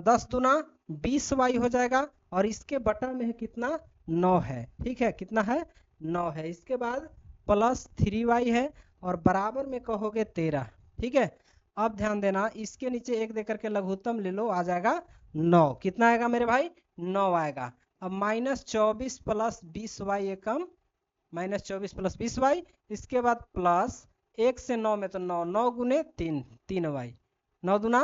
10 दूना 20y हो जाएगा और इसके बटा में है कितना 9 है। ठीक है, कितना है 9 है, इसके बाद प्लस 3y है और बराबर में कहोगे 13। ठीक है, अब ध्यान देना इसके नीचे एक देकर के लघुत्तम ले लो, आ जाएगा 9। कितना आएगा मेरे भाई 9 आएगा। अब -24 प्लस 20y एकम -24 प्लस 20y, इसके बाद प्लस 1 से 9 में तो 9 9 गुने 3 3y 9 दूना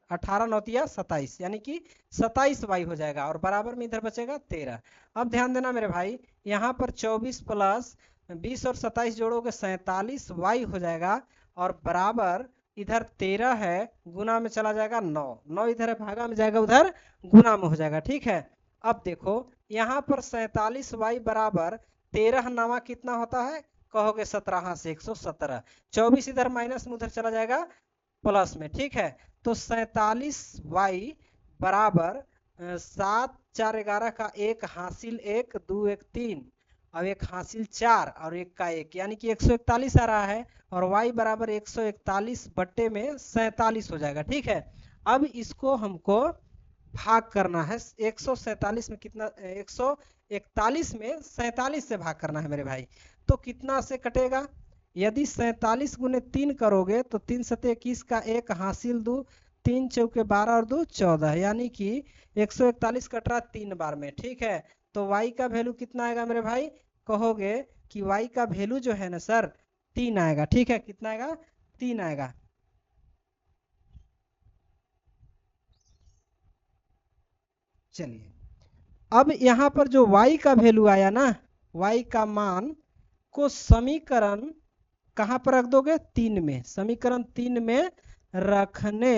18 9 तिया 27 यानी कि 27y हो जाएगा और बराबर में इधर बचेगा 13। अब ध्यान देना मेरे भाई यहाँ पर 24 प्लस 20 और 27 जोड़ोगे 47y हो जाएगा और बराबर इधर 13 है, गुना में चला जाएगा 9 9 इधर है भागा में जाएगा उधर गुना में हो जाएगा। ठीक है, अब देखो यहाँ पर 47y बराबर 13 नवा कितना होता है, कहोगे 17 से 117, 24 इधर माइनस में उधर चला जाएगा प्लस में। ठीक है, तो 47y बराबर 7 4 11 का 1 हासिल 1 2 1 3 अब 1 हासिल 4 और 1 का 1 यानी कि 141 आ रहा है और y बराबर 141 बट्टे में 47 हो जाएगा। ठीक है, अब इसको हमको भाग करना है 147 में, कितना 141 में 47 से भाग करना है मेरे भाई, तो कितना से कटेगा, यदि 47 गुने 3 करोगे तो 3 सते 21 का 1 हासिल 2 3 चौके 12 और 2 14 यानी कि 141 कट रहा 3 बार में। ठीक है, तो y का वैल्यू कितना आएगा मेरे भाई, कहोगे कि y का वैल्यू जो है ना सर 3 आएगा। ठीक है, कितना आएगा 3 आएगा। चलिए, अब यहाँ पर जो y का वैल्यू आया ना, y का मान को समीकरण कहाँ पर रख दोगे 3 में, समीकरण 3 में रखने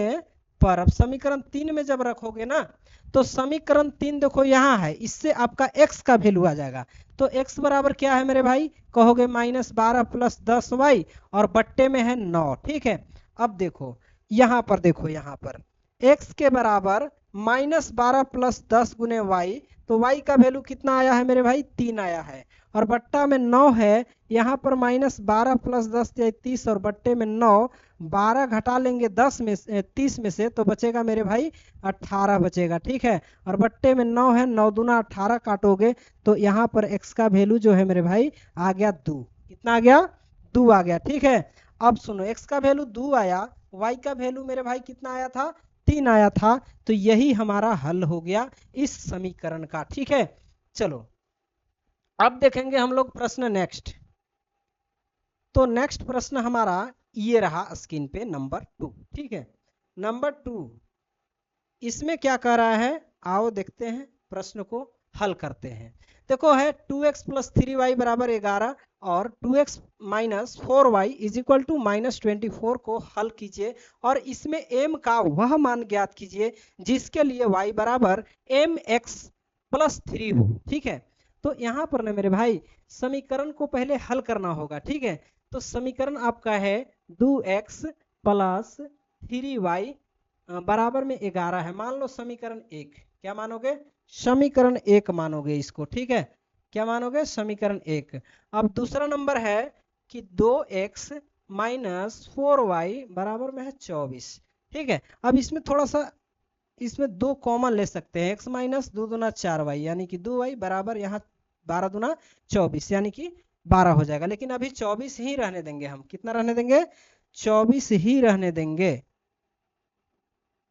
पर। अब समीकरण 3 में जब रखोगे ना तो समीकरण 3 देखो यहाँ है, इससे आपका x का वैल्यू आ जाएगा, तो x बराबर क्या है मेरे भाई, कहोगे -12 प्लस 10y और बट्टे में है 9। ठीक है, अब देखो यहाँ पर, देखो यहाँ पर x के बराबर -12 प्लस 10 गुने y, तो y का वैल्यू कितना आया है मेरे भाई 3 आया है और बट्टा में 9 है, यहाँ पर -12 प्लस 10 30 और बट्टे में 9, 12 घटा लेंगे 10 में 30 में से तो बचेगा मेरे भाई 18 बचेगा। ठीक है, और बट्टे में 9 है, 9 दूना 18 काटोगे तो यहाँ पर x का वैल्यू जो है मेरे भाई आ गया 2। कितना आ गया 2 आ गया। ठीक है, अब सुनो x का वैल्यू 2 आया, y का वैल्यू मेरे भाई कितना आया था 3 आया था, तो यही हमारा हल हो गया इस समीकरण का। ठीक है, चलो अब देखेंगे हम लोग प्रश्न नेक्स्ट। तो नेक्स्ट प्रश्न हमारा ये रहा स्क्रीन पे नंबर 2। ठीक है, नंबर 2 इसमें क्या कह रहा है, आओ देखते हैं प्रश्न को हल करते हैं। देखो है 2x प्लस 3y बराबर 11 और 2x minus 4y is equal to -24 को हल कीजिए और इसमें m का वह मान ज्ञात कीजिए जिसके लिए y बराबर mx प्लस 3 हो। ठीक है, तो यहाँ पर ना मेरे भाई समीकरण को पहले हल करना होगा, ठीक है। तो समीकरण आपका है 2x प्लस 3y बराबर में 11 है। मान लो समीकरण 1, क्या मानोगे? समीकरण 1 मानोगे इसको, ठीक है। क्या मानोगे? समीकरण 1। अब दूसरा नंबर है कि 2x माइनस 4y बराबर में है 24, ठीक है। अब इसमें थोड़ा सा इसमें 2 कॉमन ले सकते हैं, x माइनस 2 दूना 4y यानी कि 2y बराबर यहाँ 12 दूना 24 यानी कि 12 हो जाएगा। लेकिन अभी 24 ही रहने देंगे हम। कितना रहने देंगे? 24 ही रहने देंगे।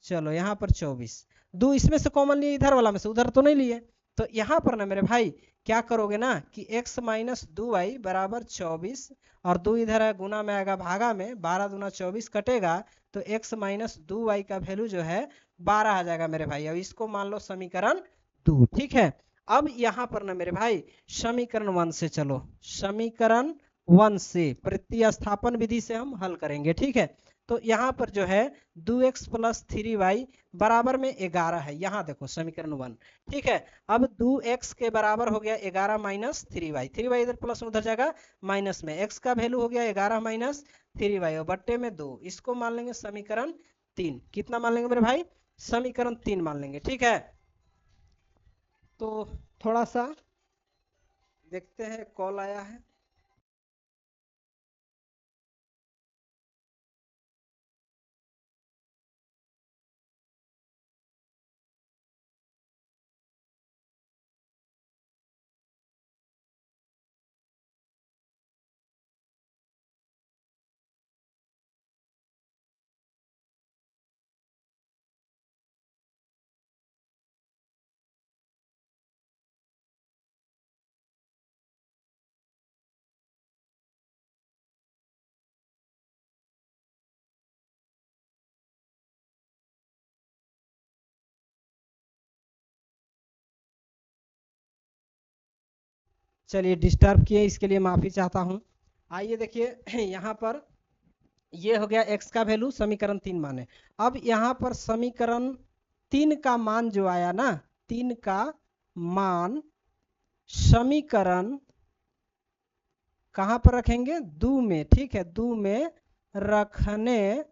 चलो यहाँ पर 24, 2 इसमें से कॉमन लिए, इधर वाला में से, उधर तो नहीं लिए। तो यहाँ पर ना मेरे भाई क्या करोगे ना कि x माइनस 2y बराबर 24 और 2 इधर है, गुना में आएगा भागा में, 12 दूना 24 कटेगा तो x माइनस 2y का वैल्यू जो है 12 आ जाएगा मेरे भाई। अब इसको मान लो समीकरण 2, ठीक है। अब यहाँ पर ना मेरे भाई समीकरण 1 से चलो, समीकरण 1 से प्रतिस्थापन विधि से हम हल करेंगे, ठीक है। तो यहाँ पर जो है 2x प्लस 3y बराबर में 11 है। यहाँ देखो समीकरण 1, ठीक है। अब 2x के बराबर हो गया 11 माइनस 3y, 3y इधर प्लस उधर जाएगा माइनस में, x का वैल्यू हो गया 11 माइनस 3y और बट्टे में 2, इसको मान लेंगे समीकरण 3। कितना मान लेंगे मेरे भाई? समीकरण 3 मान लेंगे, ठीक है। तो थोड़ा सा देखते हैं, कॉल आया है। चलिए डिस्टर्ब किए, इसके लिए माफी चाहता हूँ। आइए देखिए यहाँ पर ये हो गया x का वैल्यू, समीकरण 3 माने। अब यहाँ पर समीकरण 3 का मान जो आया ना, 3 का मान समीकरण कहाँ पर रखेंगे? 2 में, ठीक है। 2 में रखने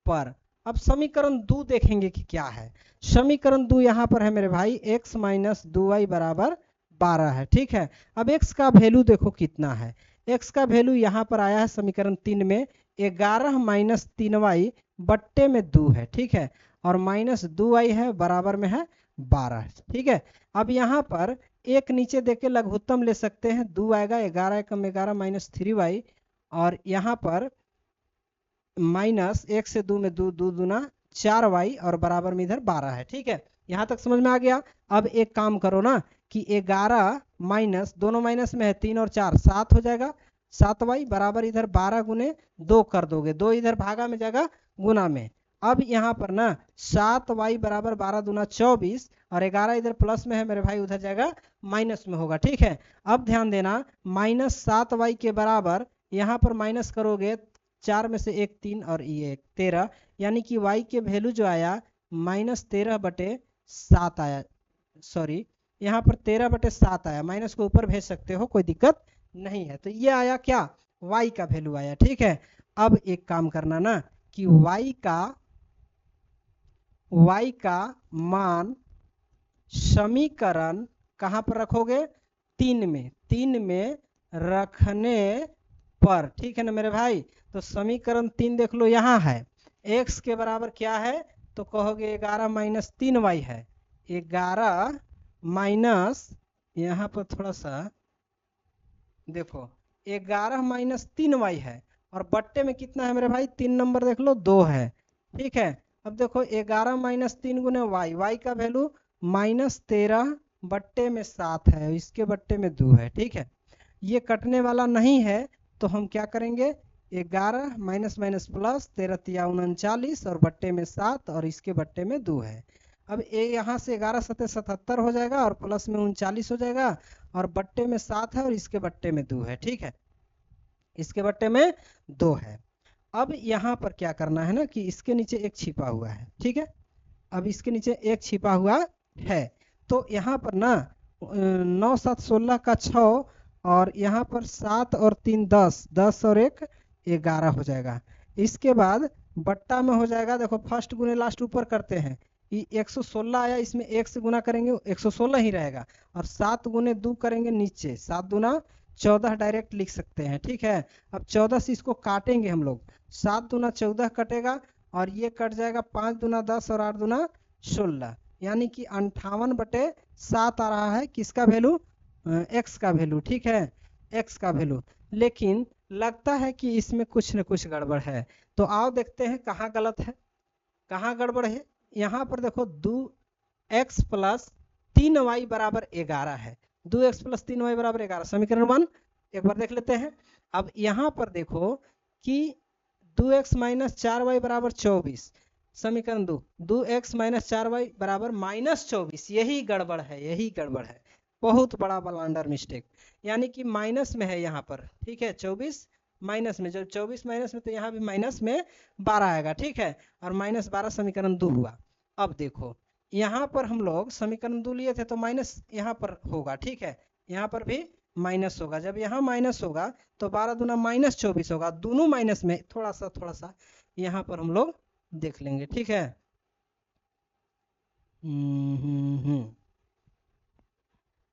पर अब समीकरण 2 देखेंगे कि क्या है। समीकरण 2 यहाँ पर है मेरे भाई x माइनस 2y बराबर 12 है, ठीक है। अब x का वैल्यू देखो कितना है। x का वैल्यू यहाँ पर आया है समीकरण 3 में 11 माइनस 3y बट्टे में 2 है, ठीक है। और माइनस 2y है बराबर में है 12, ठीक है। अब यहाँ पर एक नीचे देके लघुत्तम ले सकते हैं, 2 आएगा, 11 एकम 11 माइनस 3y और यहाँ पर माइनस 1 से 2 में 2, 2 दूना 4y और बराबर में इधर 12 है, ठीक है। यहाँ तक समझ में आ गया। अब एक काम करो ना कि 11 माइनस, दोनों माइनस में है, 3 और 4 7 हो जाएगा, 7y बराबर इधर 12 गुने 2 कर दोगे, 2 इधर भागा में जाएगा गुना में। अब यहाँ पर ना 7y बराबर 12 दूना 24 और 11 इधर प्लस में है मेरे भाई, उधर जाएगा माइनस में होगा, ठीक है। अब ध्यान देना, माइनस 7y के बराबर यहाँ पर माइनस करोगे, 4 में से 1 3 और ये 1 13, यानी कि y के वैल्यू जो आया माइनस 13/7 आया, सॉरी यहाँ पर 13/7 आया। माइनस को ऊपर भेज सकते हो, कोई दिक्कत नहीं है। तो ये आया क्या? y का वैल्यू आया, ठीक है। अब एक काम करना ना कि y का मान समीकरण कहाँ पर रखोगे? 3 में, 3 में रखने पर, ठीक है ना मेरे भाई। तो समीकरण 3 देख लो यहाँ है, x के बराबर क्या है? तो कहोगे 11 माइनस 3y है, 11 माइनस, यहाँ पर थोड़ा सा देखो 11 माइनस 3y है और बट्टे में कितना है मेरे भाई? 3 नंबर देख लो 2 है, ठीक है। अब देखो 11 माइनस 3 गुने y का वैल्यू माइनस 13 बट्टे में 7 है, इसके बट्टे में 2 है, ठीक है। ये कटने वाला नहीं है तो हम क्या करेंगे? 11 माइनस माइनस प्लस, 13 तिया 39 और बट्टे में 7 और इसके बट्टे में 2 है। अब ये यहाँ से 11 सत्ते 77 हो जाएगा और प्लस में 39 हो जाएगा और बट्टे में 7 है और इसके बट्टे में 2 है, ठीक है। इसके बट्टे में 2 है। अब यहाँ पर क्या करना है ना कि इसके नीचे एक छिपा हुआ है, ठीक है। अब इसके नीचे एक छिपा हुआ है, तो यहाँ पर ना 9 7 16 का 6, और यहाँ पर 7 और 3 10, 10 और 1 11 हो जाएगा। इसके बाद बट्टा में हो जाएगा, देखो फर्स्ट गुने लास्ट ऊपर करते हैं, ये 116 आया, इसमें 1 से गुना करेंगे 116 ही रहेगा, और 7 गुने 2 करेंगे नीचे, 7 दूना 14 डायरेक्ट लिख सकते हैं। ठीक है, अब 14 से इसको काटेंगे हम लोग, 7 दूना 14 कटेगा, और ये कट जाएगा 5 दूना 10 और 8 दूना 16, यानी कि 58/7 आ रहा है किसका वैल्यू, एक्स का वैल्यू। ठीक है, एक्स का वैल्यू। लेकिन लगता है कि इसमें कुछ न कुछ गड़बड़ है, तो आओ देखते हैं कहाँ गलत है, कहाँ गड़बड़ है। यहाँ पर देखो 2x प्लस 3y बराबर 11 है, 2x प्लस 3y बराबर 11, समीकरण 1 एक बार देख लेते हैं। अब यहाँ पर देखो कि 2x माइनस 4y बराबर 24, समीकरण 2x माइनस 4y बराबर -24, यही गड़बड़ है, यही गड़बड़ है, बहुत बड़ा ब्लंडर मिस्टेक, यानी कि माइनस में है यहाँ पर। ठीक है, 24 माइनस में, जब 24 माइनस में तो यहाँ भी माइनस में 12 आएगा। ठीक है, और -12 समीकरण 2 हुआ। अब देखो यहाँ पर हम लोग समीकरण 2 लिए थे तो माइनस यहाँ पर होगा। ठीक है, यहाँ पर भी माइनस होगा, जब यहाँ माइनस होगा तो 12 दूना -24 होगा, दोनों माइनस में, थोड़ा सा यहाँ पर हम लोग देख लेंगे। ठीक है,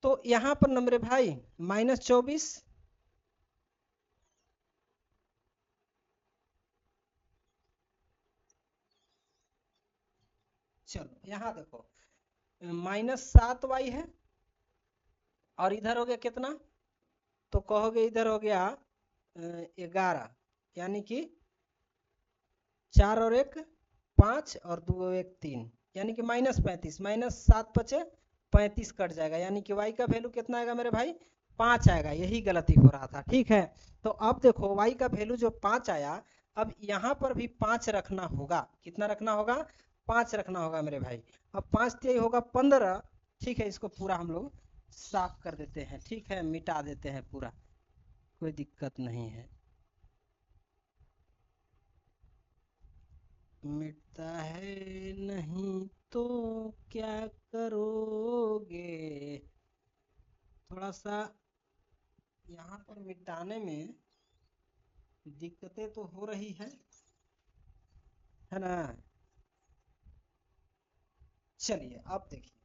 तो यहाँ पर नंबर भाई -24, चलो यहाँ देखो -7y है, और इधर हो गया कितना, तो कहोगे इधर हो गया 11, यानी कि 4 और 1 5 और 2 और 1 3, यानी कि -35, -7 बचे 35 कट जाएगा, यानी कि y का वैल्यू कितना आएगा मेरे भाई, 5 आएगा, यही गलती हो रहा था। ठीक है, तो अब देखो y का वैल्यू जो 5 आया, अब यहाँ पर भी 5 रखना होगा, कितना रखना होगा, 5 रखना होगा मेरे भाई। अब 5 3 होगा 15। ठीक है, इसको पूरा हम लोग साफ कर देते हैं। ठीक है, मिटा देते हैं पूरा, कोई दिक्कत नहीं है, मिटता है नहीं तो क्या करोगे, थोड़ा सा यहाँ पर मिटाने में दिक्कतें तो हो रही है ना। चलिए अब देखिए,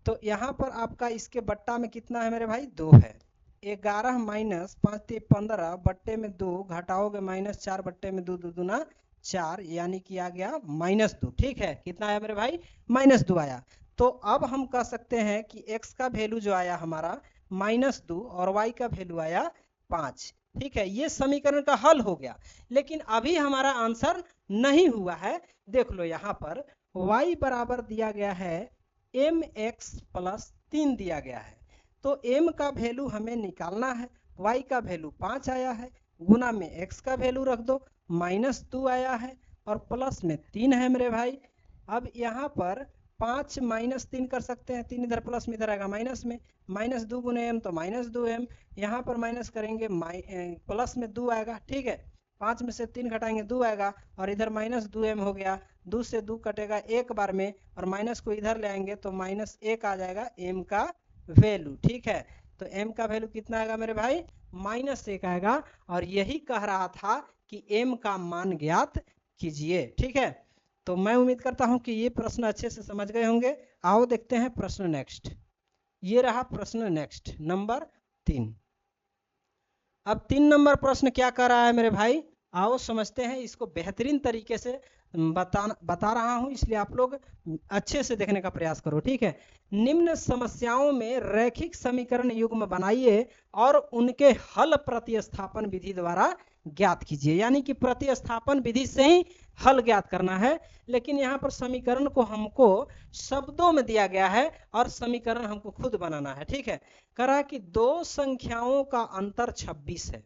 तो यहाँ पर आपका इसके बट्टा में कितना है मेरे भाई, 2 है, 11 माइनस 5 15 बट्टे में 2, घटाओगे -4 बट्टे में 2, 2 दूना 4, यानी कि आ गया -2। ठीक है, कितना आया मेरे भाई, -2 आया। तो अब हम कह सकते हैं कि x का वैल्यू जो आया हमारा -2 और y का वैल्यू आया 5। ठीक है, ये समीकरण का हल हो गया, लेकिन अभी हमारा आंसर नहीं हुआ है। देख लो यहाँ पर y बराबर दिया गया है mx प्लस 3 दिया गया है, तो m का वैल्यू हमें निकालना है, y का वैल्यू 5 आया है, गुना में x का वैल्यू रख दो, -2 आया है और प्लस में 3 है मेरे भाई। अब यहाँ पर 5 -3 कर सकते हैं, 3 इधर प्लस में, इधर आएगा माइनस में, -2 गुने m तो -2m, यहाँ पर माइनस करेंगे प्लस में 2 आएगा। ठीक है, 5 में से 3 घटाएंगे 2 आएगा, और इधर -2m हो गया, 2 से 2 कटेगा एक बार में, और माइनस को इधर ले आएंगे तो -1 आ जाएगा m का वैल्यू। ठीक है, तो m का वैल्यू कितना आएगा मेरे भाई, -1 आएगा, और यही कह रहा था कि m का मान ज्ञात कीजिए। ठीक है, तो मैं उम्मीद करता हूं कि ये प्रश्न अच्छे से समझ गए होंगे। आओ देखते हैं प्रश्न नेक्स्ट, ये रहा प्रश्न नेक्स्ट नंबर 3। अब 3 नंबर प्रश्न क्या कर रहा है मेरे भाई, आओ समझते हैं इसको, बेहतरीन तरीके से बता रहा हूं, इसलिए आप लोग अच्छे से देखने का प्रयास करो। ठीक है, निम्न समस्याओं में रैखिक समीकरण युग्म बनाइए और उनके हल प्रतिस्थापन विधि द्वारा ज्ञात कीजिए, यानी कि प्रतिस्थापन विधि से ही हल ज्ञात करना है, लेकिन यहाँ पर समीकरण को हमको शब्दों में दिया गया है और समीकरण हमको खुद बनाना है। ठीक है, करा कि दो संख्याओं का अंतर 26 है।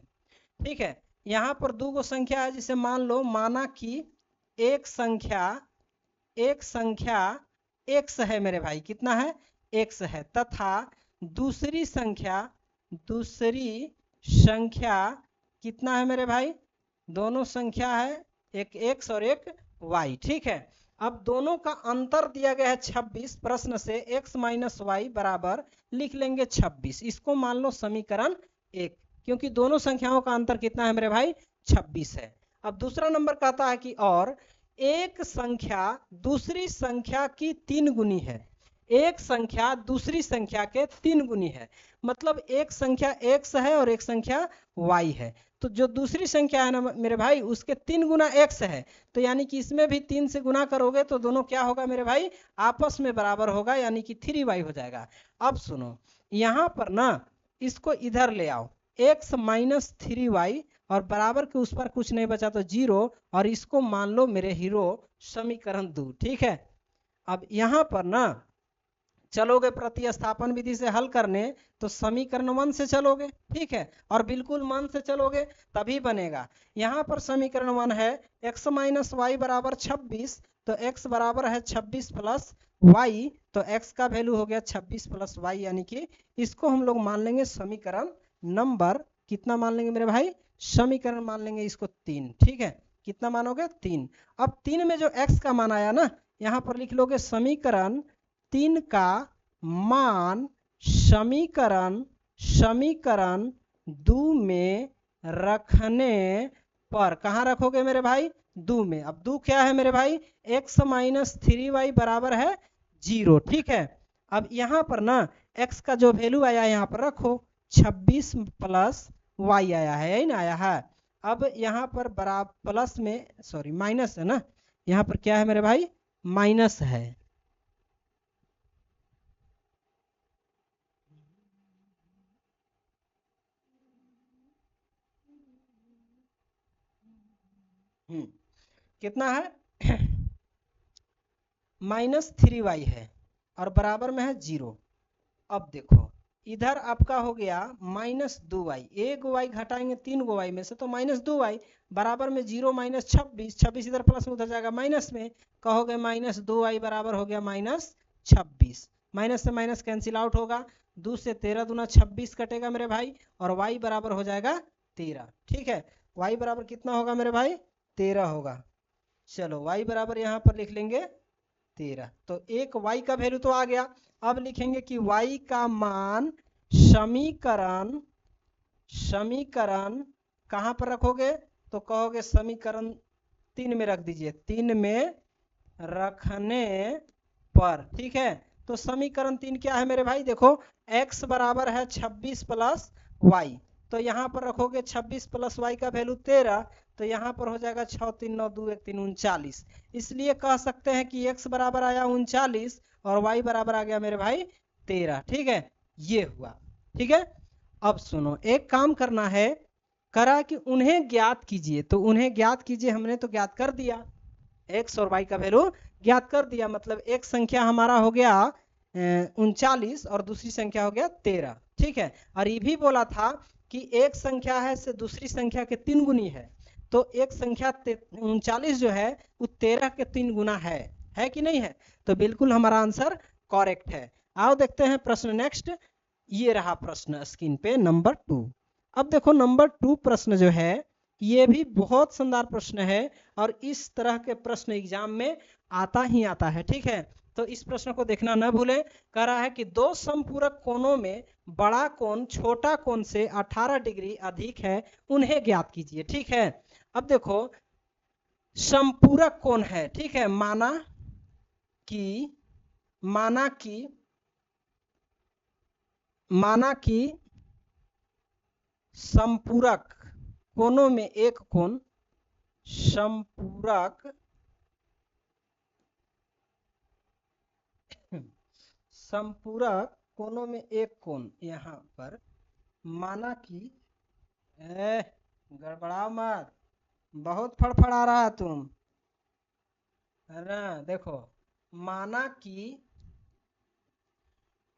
ठीक है, यहाँ पर दो गो संख्या है, जिसे मान लो, माना कि एक संख्या x है मेरे भाई, कितना है, x है, तथा दूसरी संख्या कितना है मेरे भाई, दोनों संख्या है, एक x और एक y। ठीक है, अब दोनों का अंतर दिया गया है 26 प्रश्न से, x माइनस वाई बराबर लिख लेंगे 26। इसको मान लो समीकरण 1, क्योंकि दोनों संख्याओं का अंतर कितना है मेरे भाई 26 है। अब दूसरा नंबर कहता है कि और एक संख्या दूसरी संख्या की 3 गुनी है। एक संख्या दूसरी संख्या के 3 गुनी है, मतलब एक संख्या x है और एक संख्या y है। तो जो दूसरी संख्या है ना मेरे भाई उसके 3 गुना x है, तो यानी कि इसमें भी 3 से गुना करोगे तो दोनों क्या होगा मेरे भाई आपस में बराबर होगा, यानी कि 3y हो जाएगा। अब सुनो यहाँ पर ना इसको इधर ले आओ, x माइनस 3y और बराबर के उस पर कुछ नहीं बचा तो 0, और इसको मान लो मेरे हीरो समीकरण 2। ठीक है, अब यहाँ पर ना चलोगे प्रतिस्थापन विधि से हल करने तो समीकरण 1 से चलोगे, ठीक है, और बिल्कुल मन से चलोगे तभी बनेगा। यहाँ पर समीकरण 1 है x माइनस वाई बराबर 26, तो x बराबर है 26 प्लस वाई, तो x का वैल्यू हो गया 26 प्लस वाई, यानी कि इसको हम लोग मान लेंगे समीकरण नंबर कितना मान लेंगे मेरे भाई, समीकरण मान लेंगे इसको 3। ठीक है, कितना मानोगे 3। अब 3 में जो x का मान आया ना यहाँ पर लिख लोगे समीकरण 3 का मान समीकरण 2 में रखने पर कहाँ रखोगे मेरे भाई 2 में। अब 2 क्या है मेरे भाई x माइनस 3y बराबर है 0। ठीक है, अब यहाँ पर ना x का जो वैल्यू आया यहाँ पर रखो 26 प्लस y आया है, यही ना आया है। अब यहाँ पर बराबर प्लस में सॉरी माइनस है ना, यहाँ पर क्या है मेरे भाई माइनस है। कितना है माइनस 3y है और बराबर में है 0। अब देखो इधर आपका हो गया माइनस 2y, एक y घटाएंगे 3 गो y में से तो माइनस 2y बराबर में 0 माइनस 26, 26 इधर प्लस में उधर जाएगा माइनस में, कहोगे माइनस 2y बराबर हो गया माइनस 26। माइनस से माइनस कैंसिल आउट होगा, 2 से 13 दूना 26 कटेगा मेरे भाई, और y बराबर हो जाएगा 13। ठीक है, y बराबर कितना होगा मेरे भाई 13 होगा। चलो y बराबर यहाँ पर लिख लेंगे 13, तो एक y का वैल्यू तो आ गया। अब लिखेंगे कि y का मान समीकरण कहाँ पर रखोगे, तो कहोगे समीकरण 3 में रख दीजिए, 3 में रखने पर। ठीक है, तो समीकरण 3 क्या है मेरे भाई देखो x बराबर है 26 प्लस वाई, तो यहाँ पर रखोगे 26 प्लस वाई का वैल्यू 13, तो यहाँ पर हो जाएगा 6 3 9 2 1 3 39। इसलिए कह सकते हैं कि x बराबर आया 39 और y बराबर आ गया मेरे भाई 13। ठीक है, ये हुआ। ठीक है, अब सुनो एक काम करना है, करा कि उन्हें ज्ञात कीजिए, तो उन्हें ज्ञात कीजिए हमने तो ज्ञात कर दिया, x और y का वैल्यू ज्ञात कर दिया, मतलब एक संख्या हमारा हो गया 39 और दूसरी संख्या हो गया 13। ठीक है, और ये भी बोला था कि एक संख्या है से दूसरी संख्या के 3 गुनी है, तो एक संख्या 39 जो है वो 13 के 3 गुना है कि नहीं है, तो बिल्कुल हमारा आंसर करेक्ट है। आओ देखते हैं प्रश्न नेक्स्ट, ये रहा प्रश्न स्क्रीन पे नंबर 2। अब देखो नंबर 2 प्रश्न जो है ये भी बहुत शानदार प्रश्न है और इस तरह के प्रश्न एग्जाम में आता ही आता है। ठीक है, तो इस प्रश्न को देखना न भूलें। कह रहा है कि दो समपूरक कोणों में बड़ा कोण छोटा कोण से 18 डिग्री अधिक है, उन्हें ज्ञात कीजिए। ठीक है, अब देखो समपूरक कोण है, ठीक है, माना कि समपूरक कोणों में एक कोण समपूरक कोणों में एक कोण, यहाँ पर माना कि गड़बड़ाओ मत, बहुत फड़फड़ा रहा है तुम है ना। देखो माना कि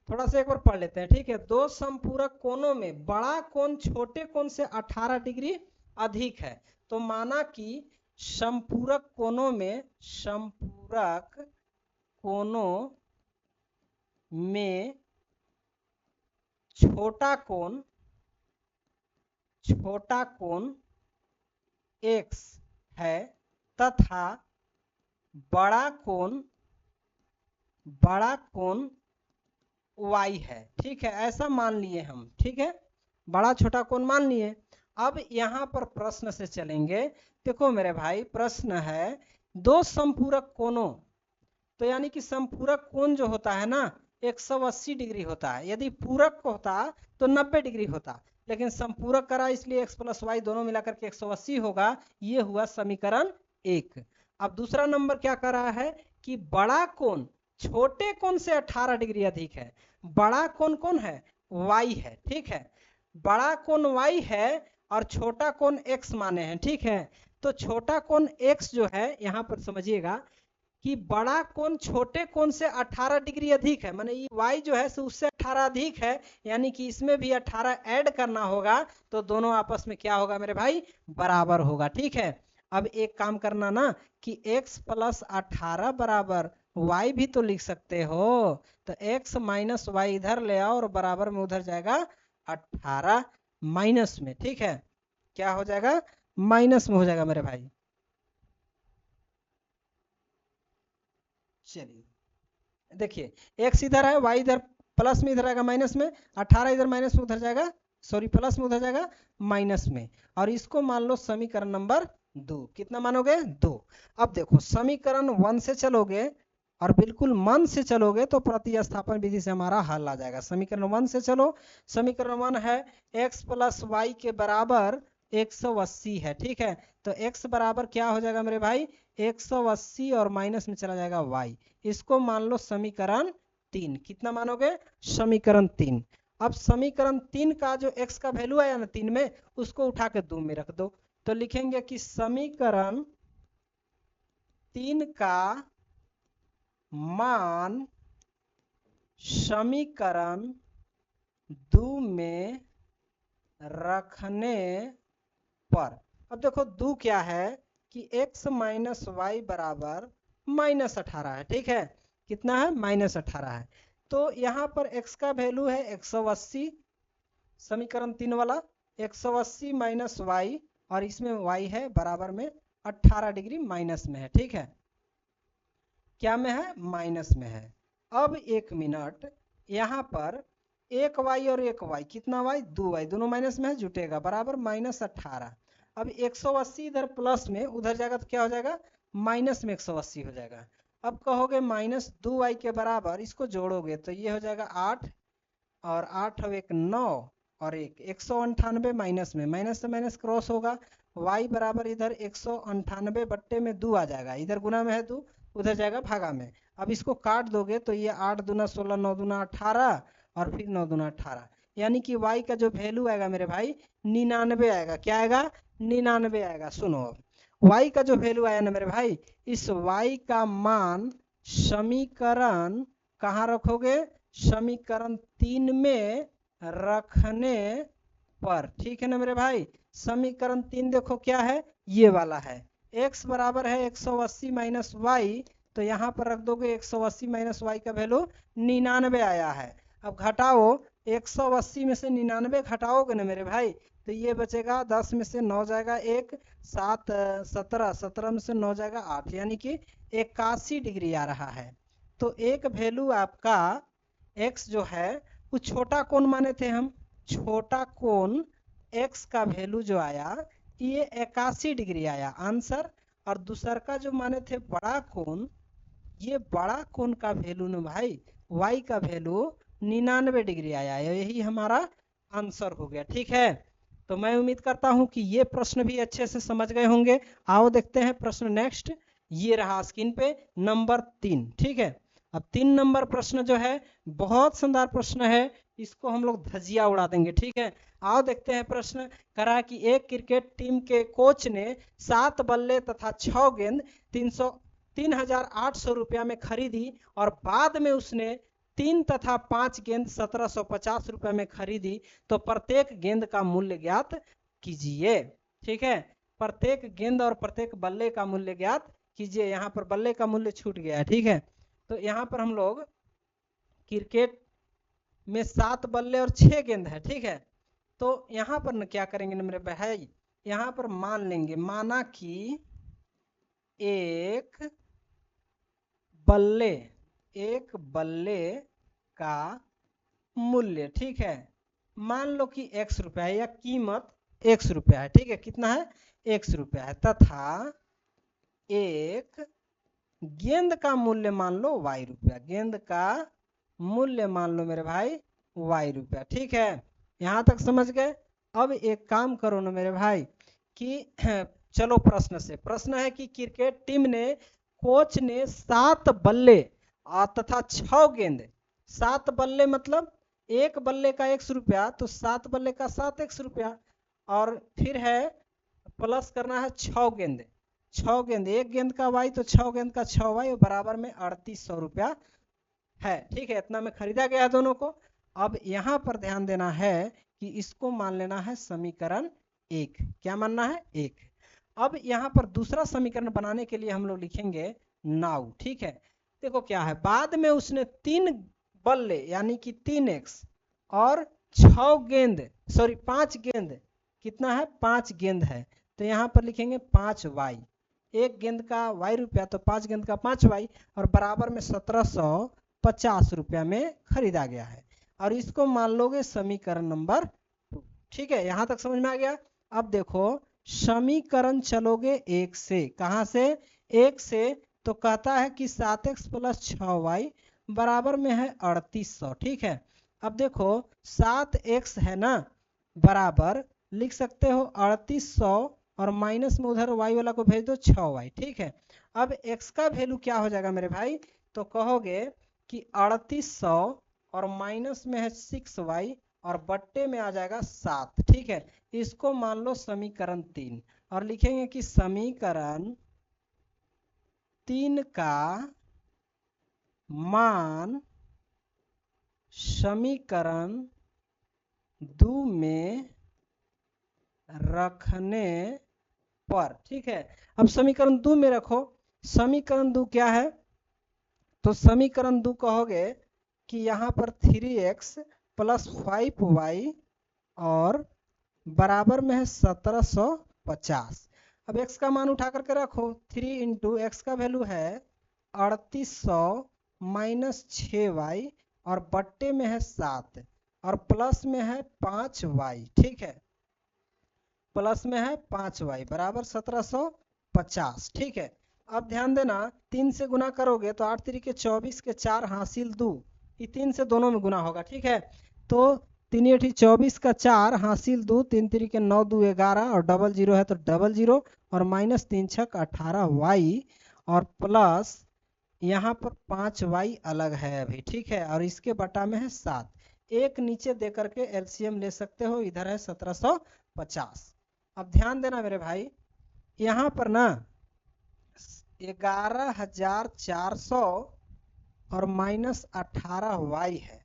थोड़ा सा एक बार पढ़ लेते हैं। ठीक है, दो समपूरक कोणों में बड़ा कोण छोटे कोण से 18 डिग्री अधिक है, तो माना कि समपूरक कोणों में छोटा कोण x है तथा बड़ा कोण y है, ठीक है, ऐसा मान लिए हम, ठीक है, बड़ा छोटा कोण मान लिए। अब यहाँ पर प्रश्न से चलेंगे। देखो मेरे भाई, प्रश्न है दो संपूरक कोणों, तो यानी कि संपूरक कोण जो होता है ना 180 डिग्री होता है, यदि पूरक होता तो 90 डिग्री होता, लेकिन संपूरक करा इसलिए x प्लस वाई दोनों मिलाकर के 180 होगा। ये हुआ समीकरण 1। अब दूसरा नंबर क्या कर रहा है कि बड़ा कोण छोटे कोण से 18 डिग्री अधिक है। बड़ा कोण कौन है? y है, ठीक है, बड़ा कोण y है और छोटा कोण x माने हैं, ठीक है। तो छोटा कोण x जो है, यहाँ पर समझिएगा कि बड़ा कोण छोटे कोण से 18 डिग्री अधिक है, माने y जो है उससे 18 अधिक है, यानी कि इसमें भी 18 ऐड करना होगा, तो दोनों आपस में क्या होगा मेरे भाई? बराबर होगा, ठीक है। अब एक काम करना ना कि x प्लस 18 बराबर y भी तो लिख सकते हो, तो x माइनस वाई इधर ले आओ और बराबर में उधर जाएगा 18 माइनस में, ठीक है, क्या हो जाएगा? माइनस में हो जाएगा मेरे भाई। चलिए देखिए, x इधर है, y इधर प्लस में इधर आएगा माइनस में, 18 इधर माइनस में उधर जाएगा, सॉरी प्लस में उधर जाएगा माइनस में, और इसको मान लो समीकरण नंबर 2। कितना मानोगे? 2। अब देखो समीकरण 1 से चलोगे और बिल्कुल मन से चलोगे तो प्रतिस्थापन विधि से हमारा हल आ जाएगा। समीकरण 1 से चलो, समीकरण 1 है x प्लस वाई के बराबर 180 है, ठीक है, तो x बराबर क्या हो जाएगा मेरे भाई? 180 और माइनस में चला जाएगा y, इसको मान लो समीकरण 3। कितना मानोगे? समीकरण 3। अब समीकरण 3 का जो x का वैल्यू आया ना 3 में, उसको उठा के 2 में रख दो, तो लिखेंगे कि समीकरण 3 का मान समीकरण 2 में रखने पर, अब देखो 2 क्या है कि x माइनस वाई बराबर -18 है, ठीक है, कितना है? -18 है, तो यहाँ पर x का वैल्यू है 180, समीकरण 3 वाला 180 माइनस वाई, और इसमें y है बराबर में 18 डिग्री माइनस में है, ठीक है, क्या में है? माइनस में है। अब एक मिनट, यहाँ पर एक y और एक y, कितना y? 2y, दोनों माइनस में है, जुटेगा बराबर -18। अब 180 इधर प्लस में उधर जाएगा तो क्या हो जाएगा? माइनस में 180 हो जाएगा। अब कहोगे -2y के बराबर, इसको जोड़ोगे तो ये हो जाएगा 8, और 8 और 1 9, और 198 माइनस में, माइनस से माइनस क्रॉस होगा, y बराबर इधर 198 बट्टे में 2 आ जाएगा, इधर गुना में है 2, उधर जाएगा भागा में। अब इसको काट दोगे तो ये 8 दूना 16, 9 दूना 18, और फिर 9 दूना 18, यानी कि y का जो वैल्यू आएगा मेरे भाई 99 आएगा। क्या आएगा? 99 आएगा। सुनो, अब y का जो वैल्यू आया ना मेरे भाई, इस y का मान समीकरण कहाँ रखोगे? समीकरण 3 में रखने पर, ठीक है ना मेरे भाई। समीकरण 3 देखो क्या है, ये वाला है, x बराबर है 180 माइनस वाई, तो यहाँ पर रख दोगे 180 माइनस वाई का वैल्यू 99 आया है। अब घटाओ, 180 में से 99 घटाओगे ना मेरे भाई, तो ये बचेगा 10 में से 9 जाएगा 1, 7 17, 17 में से 9 जाएगा 8, यानी कि 81 डिग्री आ रहा है। तो एक वैल्यू आपका x जो है वो छोटा कोण माने थे हम, छोटा कोण x का वैल्यू जो आया ये 81 डिग्री आया आंसर, और दूसर का जो माने थे बड़ा कोण, ये बड़ा कोण का वैल्यू ना भाई y का वैल्यू 99 डिग्री आया, यही हमारा आंसर हो गया, ठीक है। तो मैं उम्मीद करता हूं कि ये प्रश्न भी अच्छे से समझ गए होंगे। आओ देखते हैं प्रश्न नेक्स्ट, ये रहा स्क्रीन पे नंबर 3, ठीक है। अब 3 नंबर प्रश्न जो है बहुत शानदार प्रश्न है, इसको हम लोग धजिया उड़ा देंगे, ठीक है। आओ देखते हैं प्रश्न। करा कि एक क्रिकेट टीम के कोच ने 7 बल्ले तथा 6 गेंद 3,800 रुपया में खरीदी, और बाद में उसने 3 तथा 5 गेंद 1,750 रुपये में खरीदी, तो प्रत्येक गेंद का मूल्य ज्ञात कीजिए, ठीक है। प्रत्येक गेंद और प्रत्येक बल्ले का मूल्य ज्ञात कीजिए। यहाँ पर बल्ले का मूल्य छूट गया है, ठीक है। तो यहाँ पर हम लोग क्रिकेट में 7 बल्ले और 6 गेंद है, ठीक है। तो यहाँ पर न क्या करेंगे न मेरे भाई, यहाँ पर मान लेंगे, माना कि एक बल्ले, एक बल्ले का मूल्य, ठीक है, मान लो कि x रुपया है या कीमत x रुपया है, ठीक है, कितना है x रुपया है, तथा एक गेंद का मूल्य मान लो y रुपया, गेंद का मूल्य मान लो मेरे भाई y रुपया, ठीक है, यहां तक समझ गए। अब एक काम करो ना मेरे भाई कि चलो प्रश्न से, प्रश्न है कि क्रिकेट टीम ने, कोच ने 7 बल्ले तथा 6 गेंद, 7 बल्ले मतलब एक बल्ले का x रुपया, तो 7 बल्ले का 7x रुपया, और फिर है प्लस करना है 6 गेंद, 6 गेंद, एक गेंद का y तो 6 गेंद का 6y बराबर में 3800 रुपया है, ठीक है, इतना में खरीदा गया है दोनों को। अब यहाँ पर ध्यान देना है कि इसको मान लेना है समीकरण 1, क्या मानना है 1। अब यहाँ पर दूसरा समीकरण बनाने के लिए हम लोग लिखेंगे नाउ, ठीक है, देखो क्या है, बाद में उसने 3 बल्ले यानी कि 3x और 6 गेंद, सॉरी 5 गेंद, कितना है 5 गेंद है, तो यहाँ पर लिखेंगे 5y, एक गेंद का y रुपया तो 5 गेंद का 5y, और बराबर में 1750 रुपया में खरीदा गया है, और इसको मान लोगे समीकरण नंबर 2, ठीक है, यहां तक समझ में आ गया। अब देखो समीकरण चलोगे 1 से, कहां से 1 से, तो कहता है कि 7x प्लस 6y बराबर में है 3800, ठीक है, अब देखो 7x है ना, बराबर लिख सकते हो 3800, और माइनस में उधर y वाला को भेज दो 6y, ठीक है, अब x का वैल्यू क्या हो जाएगा मेरे भाई, तो कहोगे कि 3800 और माइनस में है 6y और बट्टे में आ जाएगा 7, ठीक है, इसको मान लो समीकरण 3, और लिखेंगे कि समीकरण 3 का मान समीकरण 2 में रखने पर, ठीक है, अब समीकरण 2 में रखो, समीकरण 2 क्या है, तो समीकरण 2 कहोगे कि यहाँ पर 3x प्लस 5y और बराबर में है 1750, अब x का मान उठा करके रखो, 3 इंटू एक्स का वैल्यू है 3800 माइनस 6y और बट्टे में है 7 और प्लस में है 5y, ठीक है, प्लस में है 5y बराबर 1750, ठीक है। अब ध्यान देना 3 से गुना करोगे तो 8 3 के 24 के 4 हासिल 2, ये 3 से दोनों में गुना होगा, ठीक है, तो 3 8 24 का 4 हासिल 2, 3 3 के 9 2 11 और डबल जीरो है तो डबल जीरो, और माइनस 3 6 18y और प्लस यहाँ पर 5y अलग है अभी, ठीक है, और इसके बटा में है 7, एक नीचे दे करके एलसीएम ले सकते हो, इधर है 1750। अब ध्यान देना मेरे भाई, यहाँ पर ना 11400 और माइनस 18y है,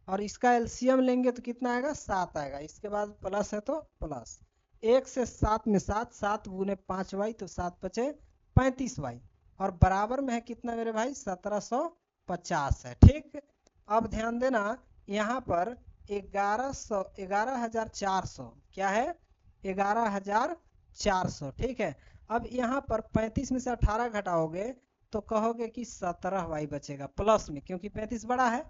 और इसका एलसीएम लेंगे तो कितना आएगा 7 आएगा, इसके बाद प्लस है तो प्लस, 1 से 7 में 7, 7 गुने 5y तो 7 बचे 35y, और बराबर में है कितना मेरे भाई 1750 है, ठीक। अब ध्यान देना यहाँ पर 11400 क्या है 11400, ठीक है, अब यहाँ पर 35 में से 18 घटाओगे तो कहोगे कि 17y बचेगा प्लस में, क्योंकि 35 बड़ा है,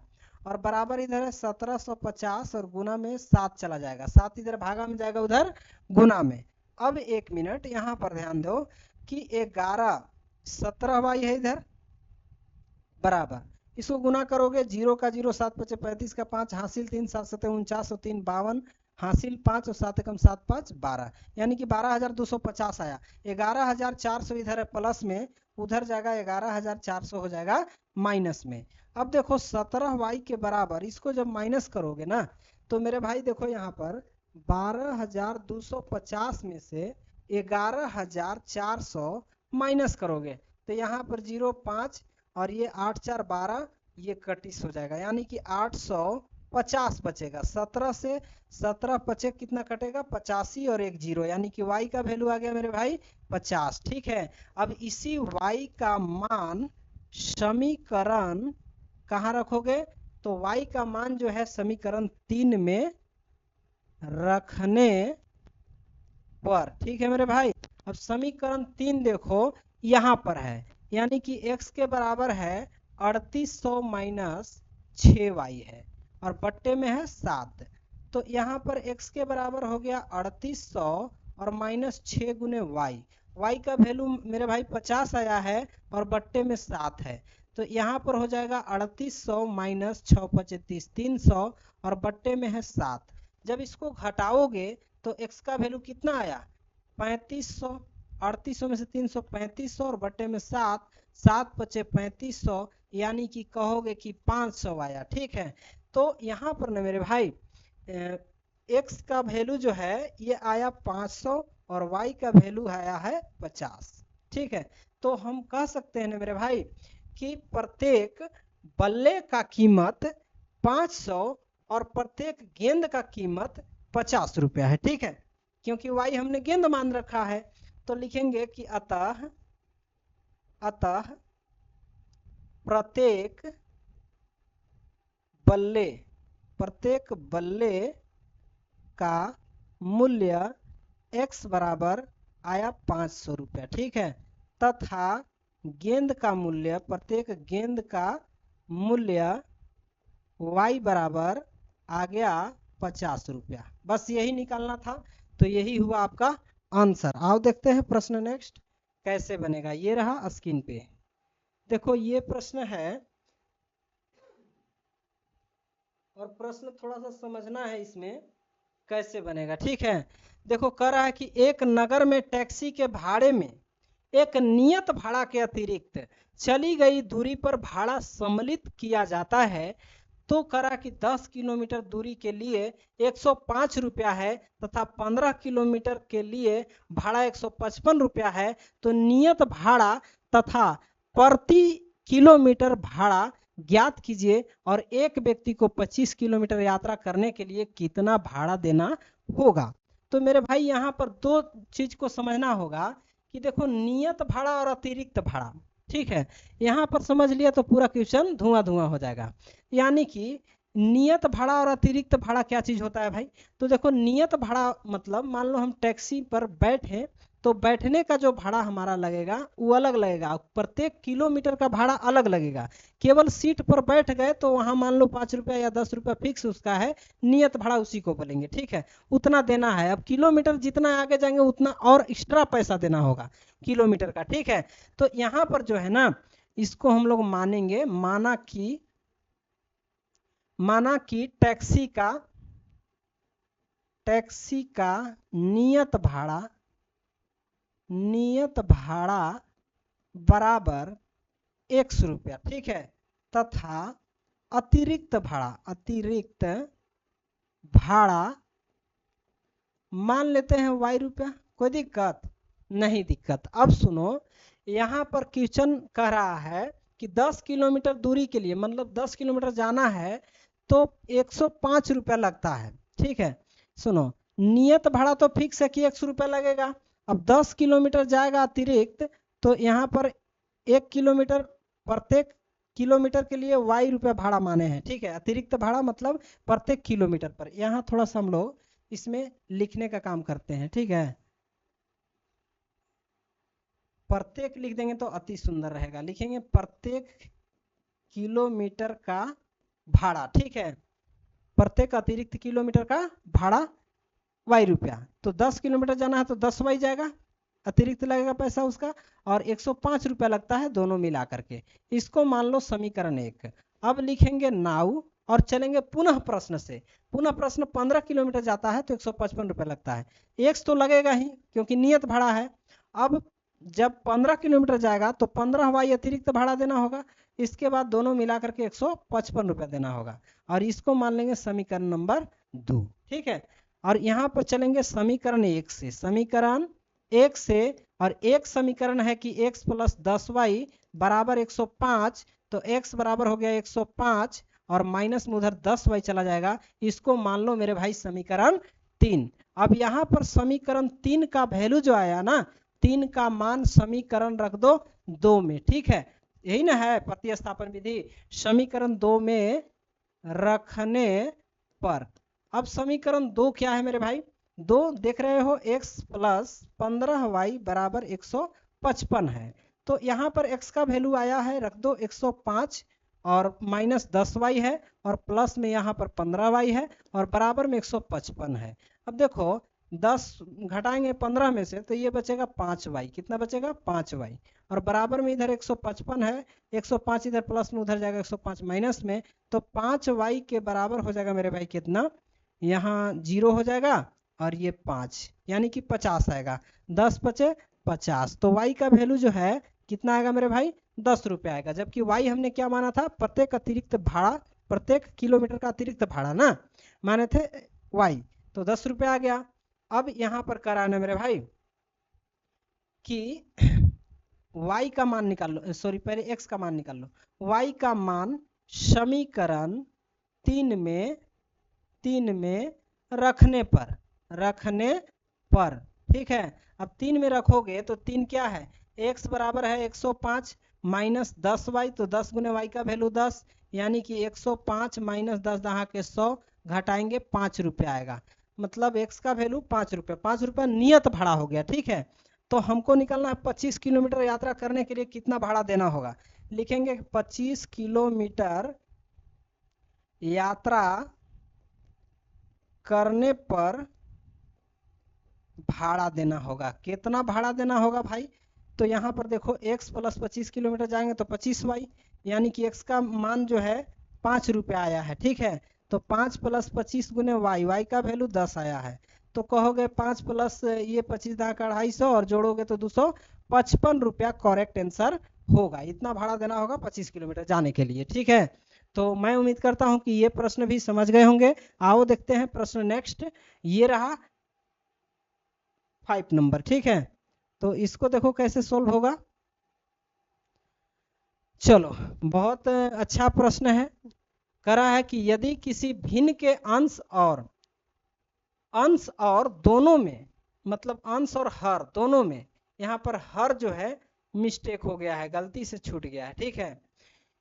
और बराबर इधर है 1750 और गुना में 7 चला जाएगा, 7 इधर भागा में जाएगा उधर गुना में। अब 1 मिनट यहाँ पर ध्यान दो कि 17y है इधर बराबर, इसको गुना करोगे 0 का 0 7 पचे 35 का 5 हासिल 3 7 7 49 और 3 52 हासिल 5 और 7 एकम 7 5 12, यानी कि 12250 आया। 11400 इधर है प्लस में, उधर जाएगा 11400 हो जाएगा माइनस में। अब देखो 17y के बराबर इसको जब माइनस करोगे ना तो मेरे भाई देखो यहाँ पर 12250 में से 11400 माइनस करोगे तो यहाँ पर 0 5 और ये 8 4 12 ये कटिस हो जाएगा, यानी कि 850 बचेगा। 17 से 17 बचे कितना कटेगा 85 और एक जीरो, यानी कि y का वैल्यू आ गया मेरे भाई 50, ठीक है। अब इसी y का मान समीकरण कहाँ रखोगे, तो y का मान जो है समीकरण 3 में रखने पर, ठीक है मेरे भाई। अब समीकरण 3 देखो यहाँ पर है, यानी कि x के बराबर है 3800 माइनस 6y है और बट्टे में है 7। तो यहाँ पर x के बराबर हो गया 3800 और माइनस 6 गुने y का वैल्यू मेरे भाई 50 आया है और बट्टे में 7 है। तो यहाँ पर हो जाएगा 3800 माइनस 6 पचे 30 300 और बट्टे में है 7। जब इसको घटाओगे तो x का वैल्यू कितना आया 3500, 3800 में से 300 3500 और बट्टे में 7, 7 पचे 3500 यानी कि कहोगे कि 500 आया। ठीक है, तो यहाँ पर ना मेरे भाई x का वैल्यू जो है ये आया 500 और y का वैल्यू आया है 50। ठीक है, तो हम कह सकते हैं ना मेरे भाई कि प्रत्येक बल्ले का कीमत 500 और प्रत्येक गेंद का कीमत 50 रुपया है। ठीक है, क्योंकि y हमने गेंद मान रखा है तो लिखेंगे कि अतः प्रत्येक बल्ले का मूल्य x बराबर आया 500 रुपया। ठीक है, तथा गेंद का मूल्य प्रत्येक गेंद का मूल्य y बराबर आ गया 50 रुपया। बस यही निकालना था, तो यही हुआ आपका आंसर। आओ देखते हैं प्रश्न नेक्स्ट कैसे बनेगा। ये रहा स्क्रीन पे, देखो ये प्रश्न है और प्रश्न थोड़ा सा समझना है इसमें कैसे बनेगा। ठीक है, देखो कह रहा है कि एक नगर में टैक्सी के भाड़े में एक नियत भाड़ा के अतिरिक्त चली गई दूरी पर भाड़ा सम्मिलित किया जाता है। तो करा कि 10 किलोमीटर दूरी के लिए 105 रुपया है तथा 15 किलोमीटर के लिए भाड़ा 155 रुपया है। तो नियत भाड़ा तथा प्रति किलोमीटर भाड़ा ज्ञात कीजिए और एक व्यक्ति को 25 किलोमीटर यात्रा करने के लिए कितना भाड़ा देना होगा। तो मेरे भाई यहाँ पर दो चीज को समझना होगा कि देखो नियत भाड़ा और अतिरिक्त भाड़ा। ठीक है, यहाँ पर समझ लिया तो पूरा क्वेश्चन धुआं धुआं हो जाएगा। यानी कि नियत भाड़ा और अतिरिक्त भाड़ा क्या चीज होता है भाई। तो देखो नियत भाड़ा मतलब मान लो हम टैक्सी पर बैठे तो बैठने का जो भाड़ा हमारा लगेगा वो अलग लगेगा, प्रत्येक किलोमीटर का भाड़ा अलग लगेगा। केवल सीट पर बैठ गए तो वहां मान लो 5 रुपया या 10 रुपया फिक्स उसका है, नियत भाड़ा उसी को बोलेंगे। ठीक है, उतना देना है। अब किलोमीटर जितना आगे जाएंगे उतना और एक्स्ट्रा पैसा देना होगा किलोमीटर का। ठीक है, तो यहाँ पर जो है ना इसको हम लोग मानेंगे, माना कि टैक्सी का नियत भाड़ा बराबर 100 रुपया। ठीक है, तथा अतिरिक्त भाड़ा मान लेते हैं y रुपया। कोई दिक्कत नहीं दिक्कत। अब सुनो, यहाँ पर क्वेश्चन कह रहा है कि 10 किलोमीटर दूरी के लिए मतलब 10 किलोमीटर जाना है तो 105 रुपया लगता है। ठीक है, सुनो नियत भाड़ा तो फिक्स है कि 100 रुपया लगेगा। अब 10 किलोमीटर जाएगा अतिरिक्त तो यहाँ पर 1 किलोमीटर प्रत्येक किलोमीटर के लिए y रुपया भाड़ा माने हैं। ठीक है, अतिरिक्त भाड़ा मतलब प्रत्येक किलोमीटर पर। यहाँ थोड़ा सा हम लोग इसमें लिखने का काम करते हैं। ठीक है, प्रत्येक लिख देंगे तो अति सुंदर रहेगा। लिखेंगे प्रत्येक किलोमीटर का भाड़ा। ठीक है, प्रत्येक अतिरिक्त किलोमीटर का भाड़ा y रुपया। तो 10 किलोमीटर जाना है तो 10 y जाएगा, अतिरिक्त लगेगा पैसा उसका, और 105 रुपया लगता है दोनों मिला करके। इसको मान लो समीकरण 1। अब लिखेंगे नाउ और चलेंगे पुनः प्रश्न से। पुनः प्रश्न 15 किलोमीटर जाता है तो 155 रुपया लगता है, x तो लगेगा ही क्योंकि नियत भाड़ा है। अब जब 15 किलोमीटर जाएगा तो 15 y अतिरिक्त भाड़ा देना होगा, इसके बाद दोनों मिला करके 155 रुपया देना होगा, और इसको मान लेंगे समीकरण नंबर 2। ठीक है, और यहाँ पर चलेंगे समीकरण 1 से। समीकरण 1 से, और एक समीकरण है कि x प्लस 10y बराबर 105, तो x बराबर हो गया 105 और माइनस में उधर 10y चला जाएगा। इसको मान लो मेरे भाई समीकरण 3। अब यहाँ पर समीकरण 3 का वैल्यू जो आया ना, 3 का मान समीकरण रख दो 2 में। ठीक है, यही ना है प्रतिस्थापन विधि। समीकरण 2 में रखने पर अब समीकरण 2 क्या है मेरे भाई, 2 देख रहे हो x प्लस 15y बराबर 155 है। तो यहाँ पर x का वैल्यू आया है, रख दो 105 और माइनस 10y है और प्लस में यहाँ पर 15y है और बराबर में 155 है। अब देखो 10 घटाएंगे 15 में से तो ये बचेगा 5y, कितना बचेगा 5y और बराबर में इधर 155 है, 105 इधर प्लस में उधर जाएगा 105 माइनस में, तो 5y के बराबर हो जाएगा मेरे भाई कितना, यहाँ 0 हो जाएगा और ये 5 यानी कि 50 आएगा, 10 बचे 50, तो y का वैल्यू जो है कितना आएगा मेरे भाई 10 रुपये आएगा। जबकि y हमने क्या माना था, प्रत्येक अतिरिक्त भाड़ा, प्रत्येक किलोमीटर का अतिरिक्त भाड़ा ना माने थे y, तो 10 रुपये आ गया। अब यहाँ पर कराना मेरे भाई कि y का मान निकाल लो, सॉरी पहले x का मान निकाल लो, y का मान समीकरण 3 में रखने पर ठीक है। अब 3 में रखोगे तो 3 क्या है, x बराबर है 105 माइनस 10y, तो 10 गुने y का वैल्यू 10 यानी कि 105 माइनस 10 दहा के 100 घटाएंगे 5 रुपये आएगा, मतलब x का वैल्यू 5 रुपये, 5 रुपये नियत भाड़ा हो गया। ठीक है, तो हमको निकलना है 25 किलोमीटर यात्रा करने के लिए कितना भाड़ा देना होगा। लिखेंगे 25 किलोमीटर यात्रा करने पर भाड़ा देना होगा। कितना भाड़ा देना होगा भाई, तो यहाँ पर देखो x प्लस 25 किलोमीटर जाएंगे तो 25y यानी कि x का मान जो है 5 रुपये आया है। ठीक है, तो 5 प्लस 25 गुने y का वैल्यू 10 आया है, तो कहोगे 5 प्लस ये 25 दहा का 250 और जोड़ोगे तो 255 रुपया करेक्ट आंसर होगा। इतना भाड़ा देना होगा 25 किलोमीटर जाने के लिए। ठीक है, तो मैं उम्मीद करता हूं कि ये प्रश्न भी समझ गए होंगे। आओ देखते हैं प्रश्न नेक्स्ट, ये रहा 5 नंबर। ठीक है, तो इसको देखो कैसे सोल्व होगा। चलो, बहुत अच्छा प्रश्न है। करा है कि यदि किसी भिन्न के अंश और दोनों में, मतलब अंश और हर दोनों में, यहाँ पर हर जो है मिस्टेक हो गया है, गलती से छूट गया है। ठीक है,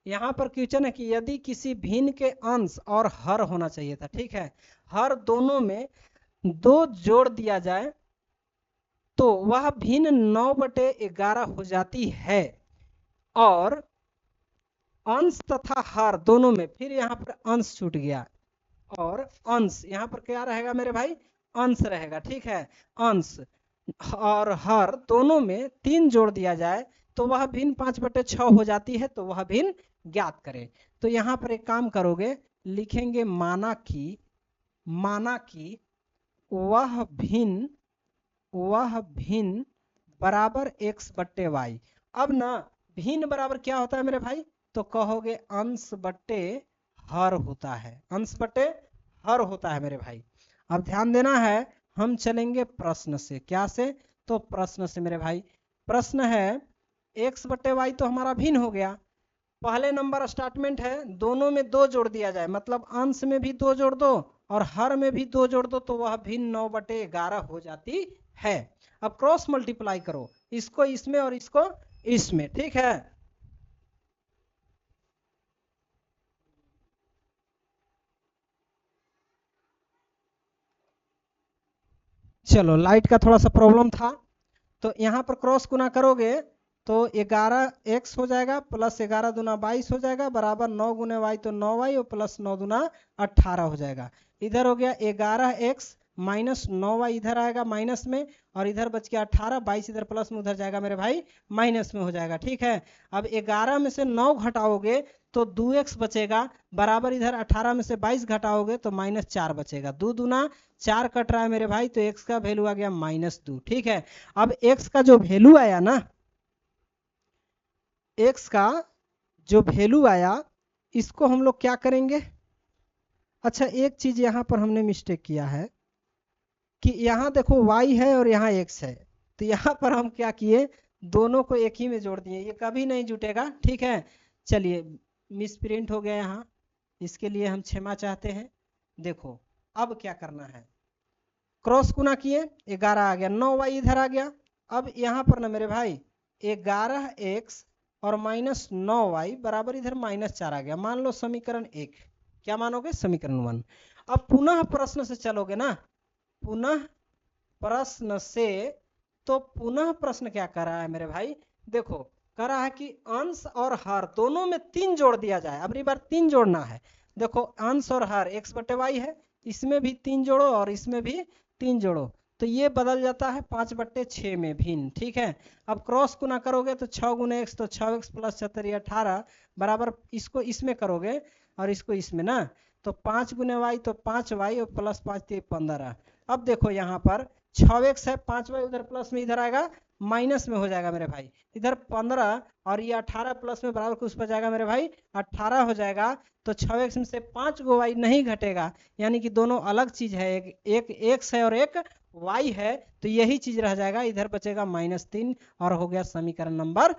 यहाँ पर क्वेश्चन है कि यदि किसी भिन्न के अंश और हर होना चाहिए था। ठीक है, हर दोनों में 2 जोड़ दिया जाए तो वह भिन्न 9/11 हो जाती है, और अंश तथा हर दोनों में, फिर यहाँ पर अंश छूट गया और अंश यहाँ पर क्या रहेगा मेरे भाई, अंश रहेगा। ठीक है, अंश और हर दोनों में 3 जोड़ दिया जाए तो वह भिन्न 5/6 हो जाती है, तो वह भिन्न ज्ञात करें। तो यहाँ पर एक काम करोगे, लिखेंगे माना कि वह भिन्न बराबर x/y। अब ना भिन्न बराबर क्या होता है मेरे भाई, तो कहोगे अंश बट्टे हर होता है, अंश बट्टे हर होता है मेरे भाई। अब ध्यान देना है, हम चलेंगे प्रश्न से। क्या से, तो प्रश्न से मेरे भाई। प्रश्न है x/y तो हमारा भिन्न हो गया, पहले नंबर स्टेटमेंट है दोनों में 2 जोड़ दिया जाए, मतलब अंश में भी 2 जोड़ दो और हर में भी 2 जोड़ दो तो वह भिन्न 9/11 हो जाती है। अब क्रॉस मल्टीप्लाई करो, इसको इसमें और इसको इसमें। ठीक है, चलो लाइट का थोड़ा सा प्रॉब्लम था, तो यहाँ पर क्रॉस गुना करोगे तो 11x हो जाएगा प्लस 11 दूना 22 हो जाएगा बराबर 9 गुने y, तो 9y और प्लस 9 दूना 18 हो जाएगा। इधर हो गया 11x माइनस 9y, इधर आएगा माइनस में और इधर बच गया 18, 22 इधर प्लस में उधर जाएगा मेरे भाई माइनस में हो जाएगा। ठीक है, अब 11 में से 9 घटाओगे तो 2x बचेगा बराबर, इधर 18 में से 22 घटाओगे तो -4 बचेगा, 2 दूना 4 कट रहा है मेरे भाई, तो x का वैल्यू आ गया -2। ठीक है, अब x का जो वैल्यू आया ना, x का जो वैल्यू आया इसको हम लोग क्या करेंगे। अच्छा, एक चीज यहाँ पर हमने मिस्टेक किया है कि यहाँ देखो y है और यहाँ x है, तो यहाँ पर हम क्या किए, दोनों को एक ही में जोड़ दिए, ये कभी नहीं जुटेगा। ठीक है, चलिए मिस प्रिंट हो गया यहाँ, इसके लिए हम क्षमा चाहते हैं। देखो अब क्या करना है, क्रॉस गुना किए 11 आ गया, 9y इधर आ गया। अब यहाँ पर ना मेरे भाई 11x और -9y बराबर इधर -4 आ गया, मान लो समीकरण 1। क्या मानोगे, समीकरण 1। अब पुनः प्रश्न से चलोगे ना, पुनः प्रश्न से, तो पुनः प्रश्न क्या कर रहा है मेरे भाई, देखो कह रहा है कि अंश और हर दोनों में 3 जोड़ दिया जाए। अब बार 3 जोड़ना है। देखो अंश और हर x बटे वाई है, इसमें भी 3 जोड़ो और इसमें भी 3 जोड़ो, तो ये बदल जाता है 5/6 में भिन्न। ठीक है, अब क्रॉस गुना करोगे तो 6 गुना x, तो 6x प्लस 76 18 बराबर, इसको इसमें करोगे और इसको इसमें ना, तो 5 गुना वाई तो 5y और प्लस 5 तो 15। अब देखो यहाँ पर 6x है, 5y उधर प्लस में इधर आएगा माइनस में हो जाएगा मेरे भाई, इधर 15 और ये 18 प्लस में बराबर कुछ पर जाएगा मेरे भाई 18 हो जाएगा। तो 6x में से 5 गो y नहीं घटेगा, यानी कि दोनों अलग चीज है, एक x है और एक y है, तो यही चीज रह जाएगा, इधर बचेगा -3 और हो गया समीकरण नंबर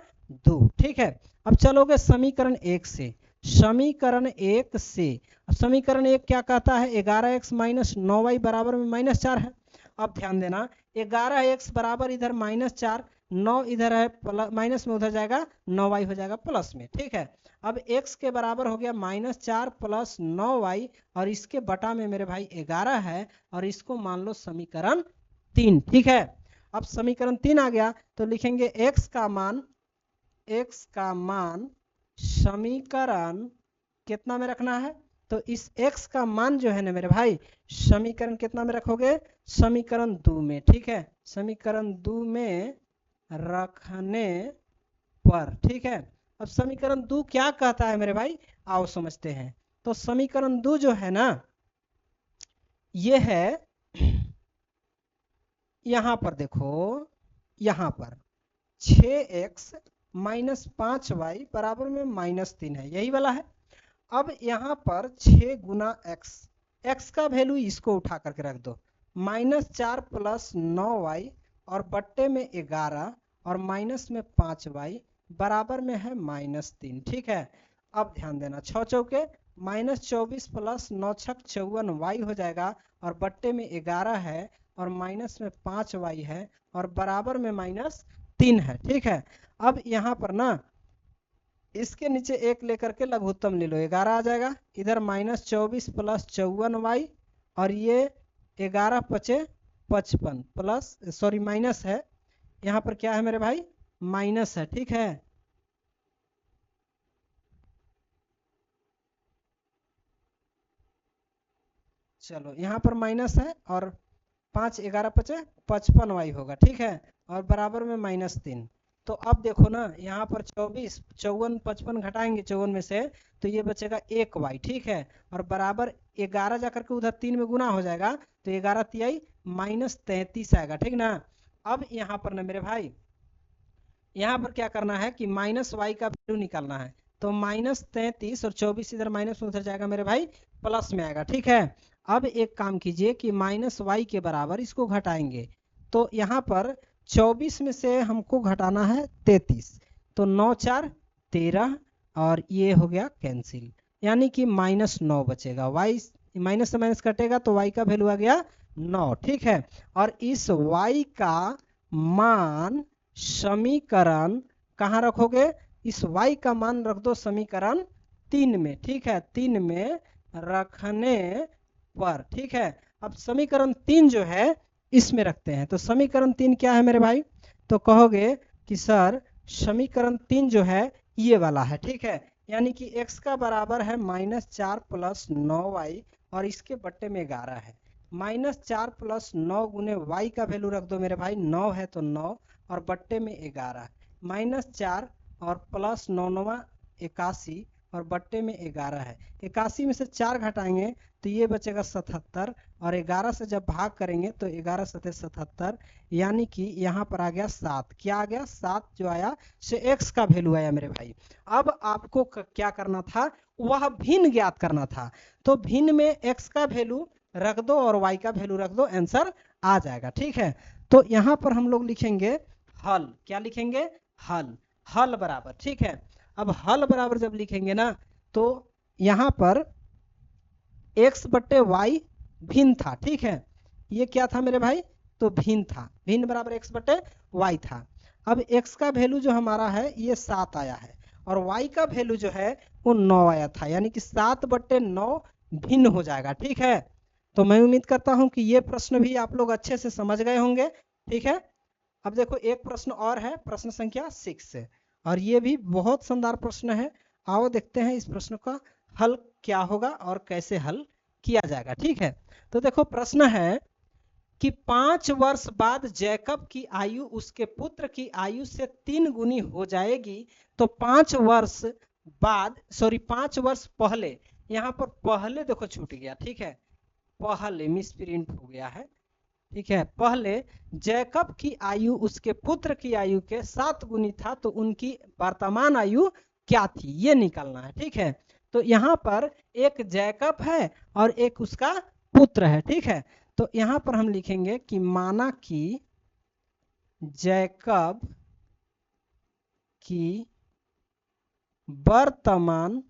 2। ठीक है, अब चलोगे समीकरण 1 से। समीकरण 1 से, अब समीकरण 1 क्या कहता है, 11x माइनस 9y बराबर में -4 है। अब ध्यान देना 11x बराबर इधर -4, 9 इधर है माइनस में, उधर जाएगा 9y हो जाएगा प्लस में। ठीक है, अब x के बराबर हो गया -4 प्लस 9y और इसके बटा में मेरे भाई 11 है और इसको मान लो समीकरण 3। ठीक है, अब समीकरण 3 आ गया तो लिखेंगे x का मान समीकरण कितना में रखना है, तो इस x का मान जो है ना मेरे भाई समीकरण कितना में रखोगे, समीकरण 2 में। ठीक है, समीकरण 2 में रखने पर। ठीक है, अब समीकरण 2 क्या कहता है मेरे भाई, आओ समझते हैं। तो समीकरण 2 जो है ना, ये है, यहां पर देखो, यहां पर 6x माइनस 5y बराबर में -3 है, यही वाला है। अब यहाँ पर 6 गुना x का वैल्यू इसको उठा करके रख दो, -4 प्लस 9y और बट्टे में 11 और माइनस में 5y बराबर में है -3। ठीक है, अब ध्यान देना 6 चौके -24 प्लस 9 छक 54y हो जाएगा और बट्टे में 11 है और माइनस में 5y है और बराबर में -3 है। ठीक है, अब यहाँ पर ना इसके नीचे 1 लेकर के लघुत्तम ले लो, 11 आ जाएगा, इधर -24 प्लस 54y और ये 11 पचे 55 प्लस सॉरी माइनस है, यहाँ पर क्या है मेरे भाई माइनस है। ठीक है, चलो यहाँ पर माइनस है और 5 11 पचे 55y होगा। ठीक है, और बराबर में -3। तो अब देखो ना यहाँ पर 24 54 55 घटाएंगे 54 में से, तो ये बचेगा 1y। ठीक है, और बराबर 11 जाकर के उधर 3 में गुना हो जाएगा, तो 11 तिहाई -33 आएगा। ठीक ना, अब यहाँ पर ना मेरे भाई यहाँ पर क्या करना है कि -y का वैल्यू निकालना है, तो -33 और 24 इधर माइनस में उधर जाएगा मेरे भाई प्लस में आएगा। ठीक है, अब एक काम कीजिए कि -y के बराबर इसको घटाएंगे, तो यहाँ पर 24 में से हमको घटाना है 33, तो 9 4 13 और ये हो गया कैंसिल, यानी कि -9 बचेगा। y माइनस से माइनस कटेगा तो y का वैल्यू आ गया 9। ठीक है, और इस y का मान समीकरण कहाँ रखोगे, इस y का मान रख दो समीकरण 3 में। ठीक है, 3 में रखने पर। ठीक है, अब समीकरण 3 जो है इसमें रखते हैं, तो समीकरण 3 क्या है मेरे भाई, तो कहोगे कि सर समीकरण 3 जो है ये वाला है। ठीक है, यानी कि x का बराबर है -4 प्लस 9y और इसके बट्टे में 11 है, -4 प्लस 9 गुने y का वैल्यू रख दो मेरे भाई, 9 है तो 9 और बट्टे में 11, -4 और प्लस 9 9 81 और बट्टे में 11 है, 81 में से 4 घटाएंगे तो ये बचेगा 77 और 11 से जब भाग करेंगे तो 11 सते 77, यानी कि यहाँ पर आ गया 7। क्या आ गया 7 जो आया से x का वैल्यू आया मेरे भाई। अब आपको क्या करना था, वह भिन्न ज्ञात करना था, तो भिन्न में x का वैल्यू रख दो और y का वैल्यू रख दो, आंसर आ जाएगा। ठीक है, तो यहाँ पर हम लोग लिखेंगे हल, क्या लिखेंगे हल, हल बराबर। ठीक है, अब हल बराबर जब लिखेंगे ना तो यहाँ पर x बट्टे y भिन्न था। ठीक है, ये क्या था मेरे भाई, तो भिन्न था, भिन्न बराबर x बट्टे y था। अब x का वैल्यू जो हमारा है ये 7 आया है और y का वैल्यू जो है वो 9 आया था, यानी कि 7 बट्टे 9 भिन्न हो जाएगा। ठीक है, तो मैं उम्मीद करता हूं कि ये प्रश्न भी आप लोग अच्छे से समझ गए होंगे। ठीक है, अब देखो एक प्रश्न और है, प्रश्न संख्या 6 से, और ये भी बहुत शानदार प्रश्न है। आओ देखते हैं इस प्रश्न का हल क्या होगा और कैसे हल किया जाएगा। ठीक है, तो देखो प्रश्न है कि 5 वर्ष बाद जैकब की आयु उसके पुत्र की आयु से 3 गुनी हो जाएगी। तो 5 वर्ष बाद, सॉरी 5 वर्ष पहले, यहाँ पर पहले देखो छूट गया। ठीक है, पहले मिस प्रिंट हो गया है। ठीक है, पहले जैकब की आयु उसके पुत्र की आयु के 7 गुनी था, तो उनकी वर्तमान आयु क्या थी ये निकालना है। ठीक है, तो यहाँ पर एक जैकब है और एक उसका पुत्र है। ठीक है, तो यहाँ पर हम लिखेंगे कि माना कि जैकब की वर्तमान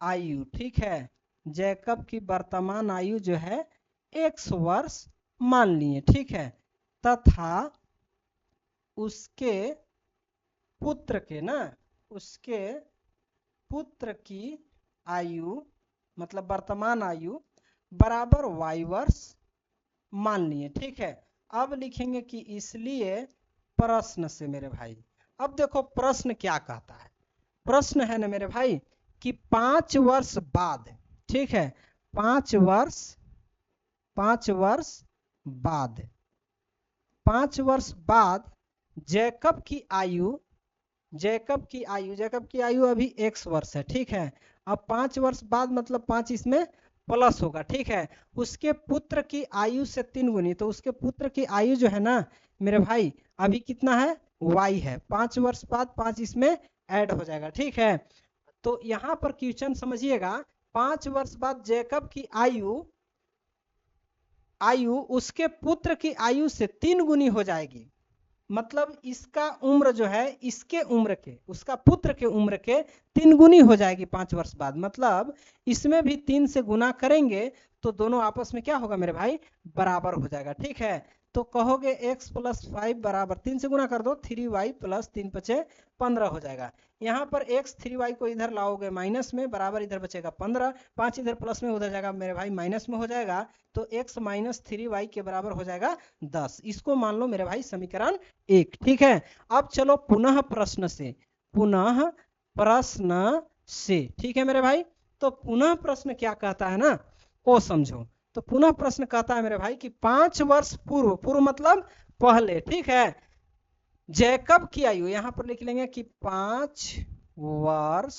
आयु, ठीक है, जैकब की वर्तमान आयु जो है 100 वर्ष मान लिए। ठीक है, तथा उसके पुत्र के उसके पुत्र की आयु मतलब वर्तमान आयु बराबर y वर्ष मान लिए। ठीक है, अब लिखेंगे कि इसलिए प्रश्न से मेरे भाई, अब देखो प्रश्न क्या कहता है। प्रश्न है ना मेरे भाई कि 5 वर्ष बाद, ठीक है, 5 वर्ष बाद, 5 वर्ष बाद जैकब की आयु अभी 100 वर्ष है। ठीक है, अब 5 वर्ष बाद मतलब 5 इसमें प्लस होगा। ठीक है, उसके पुत्र की आयु से 3 गुनी, तो उसके पुत्र की आयु जो है ना मेरे भाई अभी कितना है, y है। 5 वर्ष बाद 5 इसमें ऐड हो जाएगा। ठीक है, तो यहाँ पर क्वेश्चन समझिएगा, 5 वर्ष बाद जैकब की आयु उसके पुत्र की आयु से 3 गुनी हो जाएगी। मतलब इसका उम्र जो है इसके उम्र के, उसका पुत्र के उम्र के 3 गुनी हो जाएगी 5 वर्ष बाद। मतलब इसमें भी 3 से गुना करेंगे तो दोनों आपस में क्या होगा मेरे भाई, बराबर हो जाएगा। ठीक है, तो कहोगे x + 5 बराबर 3 से गुना कर दो 3y + 3 × 15 हो जाएगा। यहाँ पर x 3y को इधर लाओगे माइनस में, बराबर इधर बचेगा 15, 5 इधर प्लस में उधर जाएगा मेरे भाई माइनस में हो जाएगा, तो x - 3y के बराबर हो जाएगा 10। इसको मान लो मेरे भाई समीकरण 1। ठीक है, अब चलो पुनः प्रश्न से, ठीक है मेरे भाई, तो पुनः प्रश्न क्या कहता है ना वो समझो। तो पुनः प्रश्न कहता है मेरे भाई कि 5 वर्ष पूर्व मतलब पहले, ठीक है, जैकब की आयु, यहां पर लिख लेंगे कि 5 वर्ष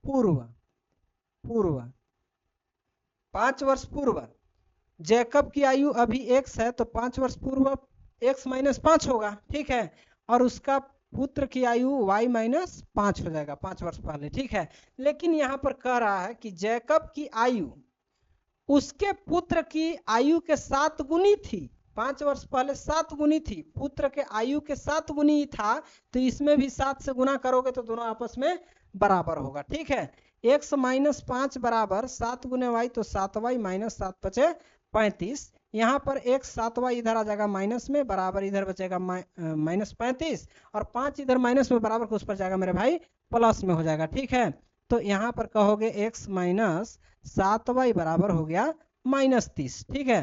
पूर्व 5 वर्ष पूर्व जैकब की आयु अभी x है, तो 5 वर्ष पूर्व x - 5 होगा। ठीक है, और उसका पुत्र की आयु y - 5 हो जाएगा 5 वर्ष पहले। ठीक है, लेकिन यहाँ पर कह रहा है कि जैकब की आयु उसके पुत्र की आयु के 7 गुनी थी। 5 वर्ष पहले 7 गुनी थी, पुत्र के आयु के 7 गुनी था, तो इसमें भी 7 से गुना करोगे तो दोनों आपस में बराबर होगा। ठीक है, x - 5 बराबर 7 गुने y, तो 7y - 7 × 35। यहाँ पर x 7y इधर आ जाएगा माइनस में, बराबर इधर बचेगा -35, और 5 इधर माइनस में बराबर को उस पर जाएगा मेरे भाई प्लस में हो जाएगा। ठीक है, तो यहाँ पर कहोगे x - 7y बराबर हो गया -30। ठीक है,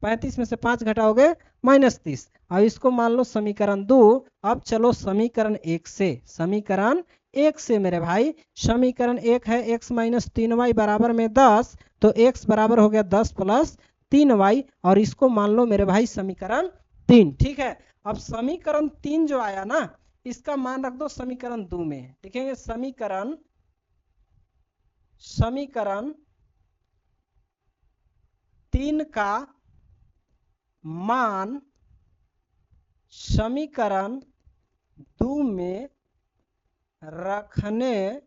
35 में से 5 घटाओगे -30। अब इसको मान लो समीकरण 2। अब चलो समीकरण 1 से मेरे भाई, समीकरण 1 है x - 3y बराबर में 10, तो x बराबर हो गया 10 + 3y, और इसको मान लो मेरे भाई समीकरण 3। ठीक है, अब समीकरण 3 जो आया ना इसका मान रख दो समीकरण 2 में। लिखेंगे समीकरण 3 का मान समीकरण 2 में रखने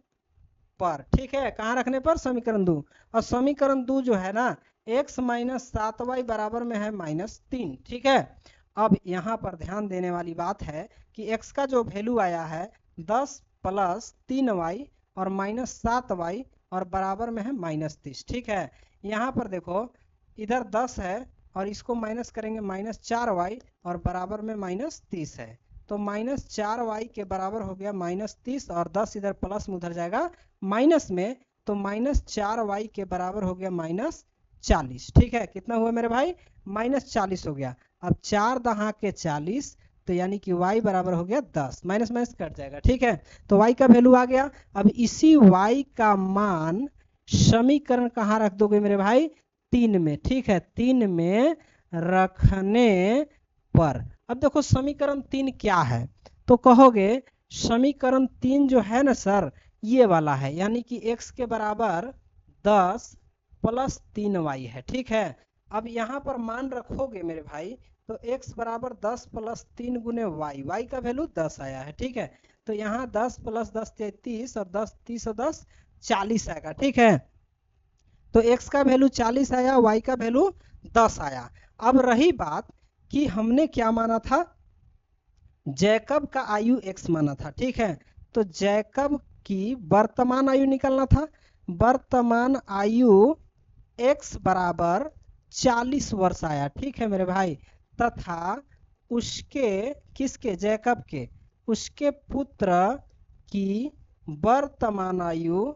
पर, ठीक है, कहाँ रखने पर, समीकरण 2। और समीकरण 2 जो है ना x - 7y बराबर में है -3। ठीक है, अब यहाँ पर ध्यान देने वाली बात है कि x का जो वैल्यू आया है 10 + 3y और -7y और बराबर में है -30। ठीक है, यहाँ पर देखो इधर 10 है और इसको माइनस करेंगे -4y और बराबर में -30 है, तो -4y के बराबर हो गया -30, और 10 इधर प्लस में उधर जाएगा माइनस में, तो -4y के बराबर हो गया -40। ठीक है, कितना हुआ मेरे भाई, -40 हो गया। अब 4 दहा के 40, तो यानी कि y बराबर हो गया 10, माइनस माइनस कट जाएगा। ठीक है, तो y का वैल्यू आ गया। अब इसी y का मान समीकरण कहाँ रख दोगे मेरे भाई? 3 में। ठीक है, 3 में रखने पर अब देखो समीकरण 3 क्या है, तो कहोगे समीकरण 3 जो है ना सर, ये वाला है, यानी कि x के बराबर 10 प्लस 3y है। ठीक है, अब यहाँ पर मान रखोगे मेरे भाई, तो x बराबर 10 प्लस 3 गुने y का वैल्यू 10 आया है। ठीक है, तो यहाँ 10 प्लस 10 33 और 10 30 और 10 40 आएगा। ठीक है, तो x का वैल्यू 40 आया, y का वैल्यू 10 आया। अब रही बात कि हमने क्या माना था, जैकब का आयु x माना था। ठीक है, तो जैकब की वर्तमान आयु निकालना था। वर्तमान आयु x बराबर 40 वर्ष आया। ठीक है मेरे भाई, तथा उसके किसके, जैकब के, उसके पुत्र की वर्तमान आयु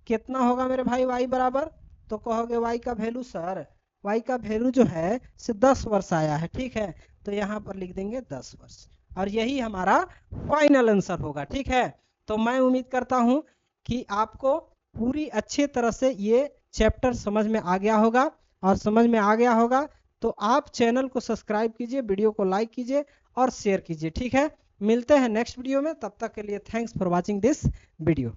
कितना होगा मेरे भाई? y बराबर, तो कहोगे y का वैल्यू सर, y का वैल्यू जो है से 10 वर्ष आया है। ठीक है, तो यहाँ पर लिख देंगे 10 वर्ष, और यही हमारा फाइनल आंसर होगा। ठीक है, तो मैं उम्मीद करता हूँ कि आपको पूरी अच्छे तरह से ये चैप्टर समझ में आ गया होगा, और समझ में आ गया होगा तो आप चैनल को सब्सक्राइब कीजिए, वीडियो को लाइक कीजिए और शेयर कीजिए। ठीक है, मिलते हैं नेक्स्ट वीडियो में, तब तक के लिए thanks for watching this video.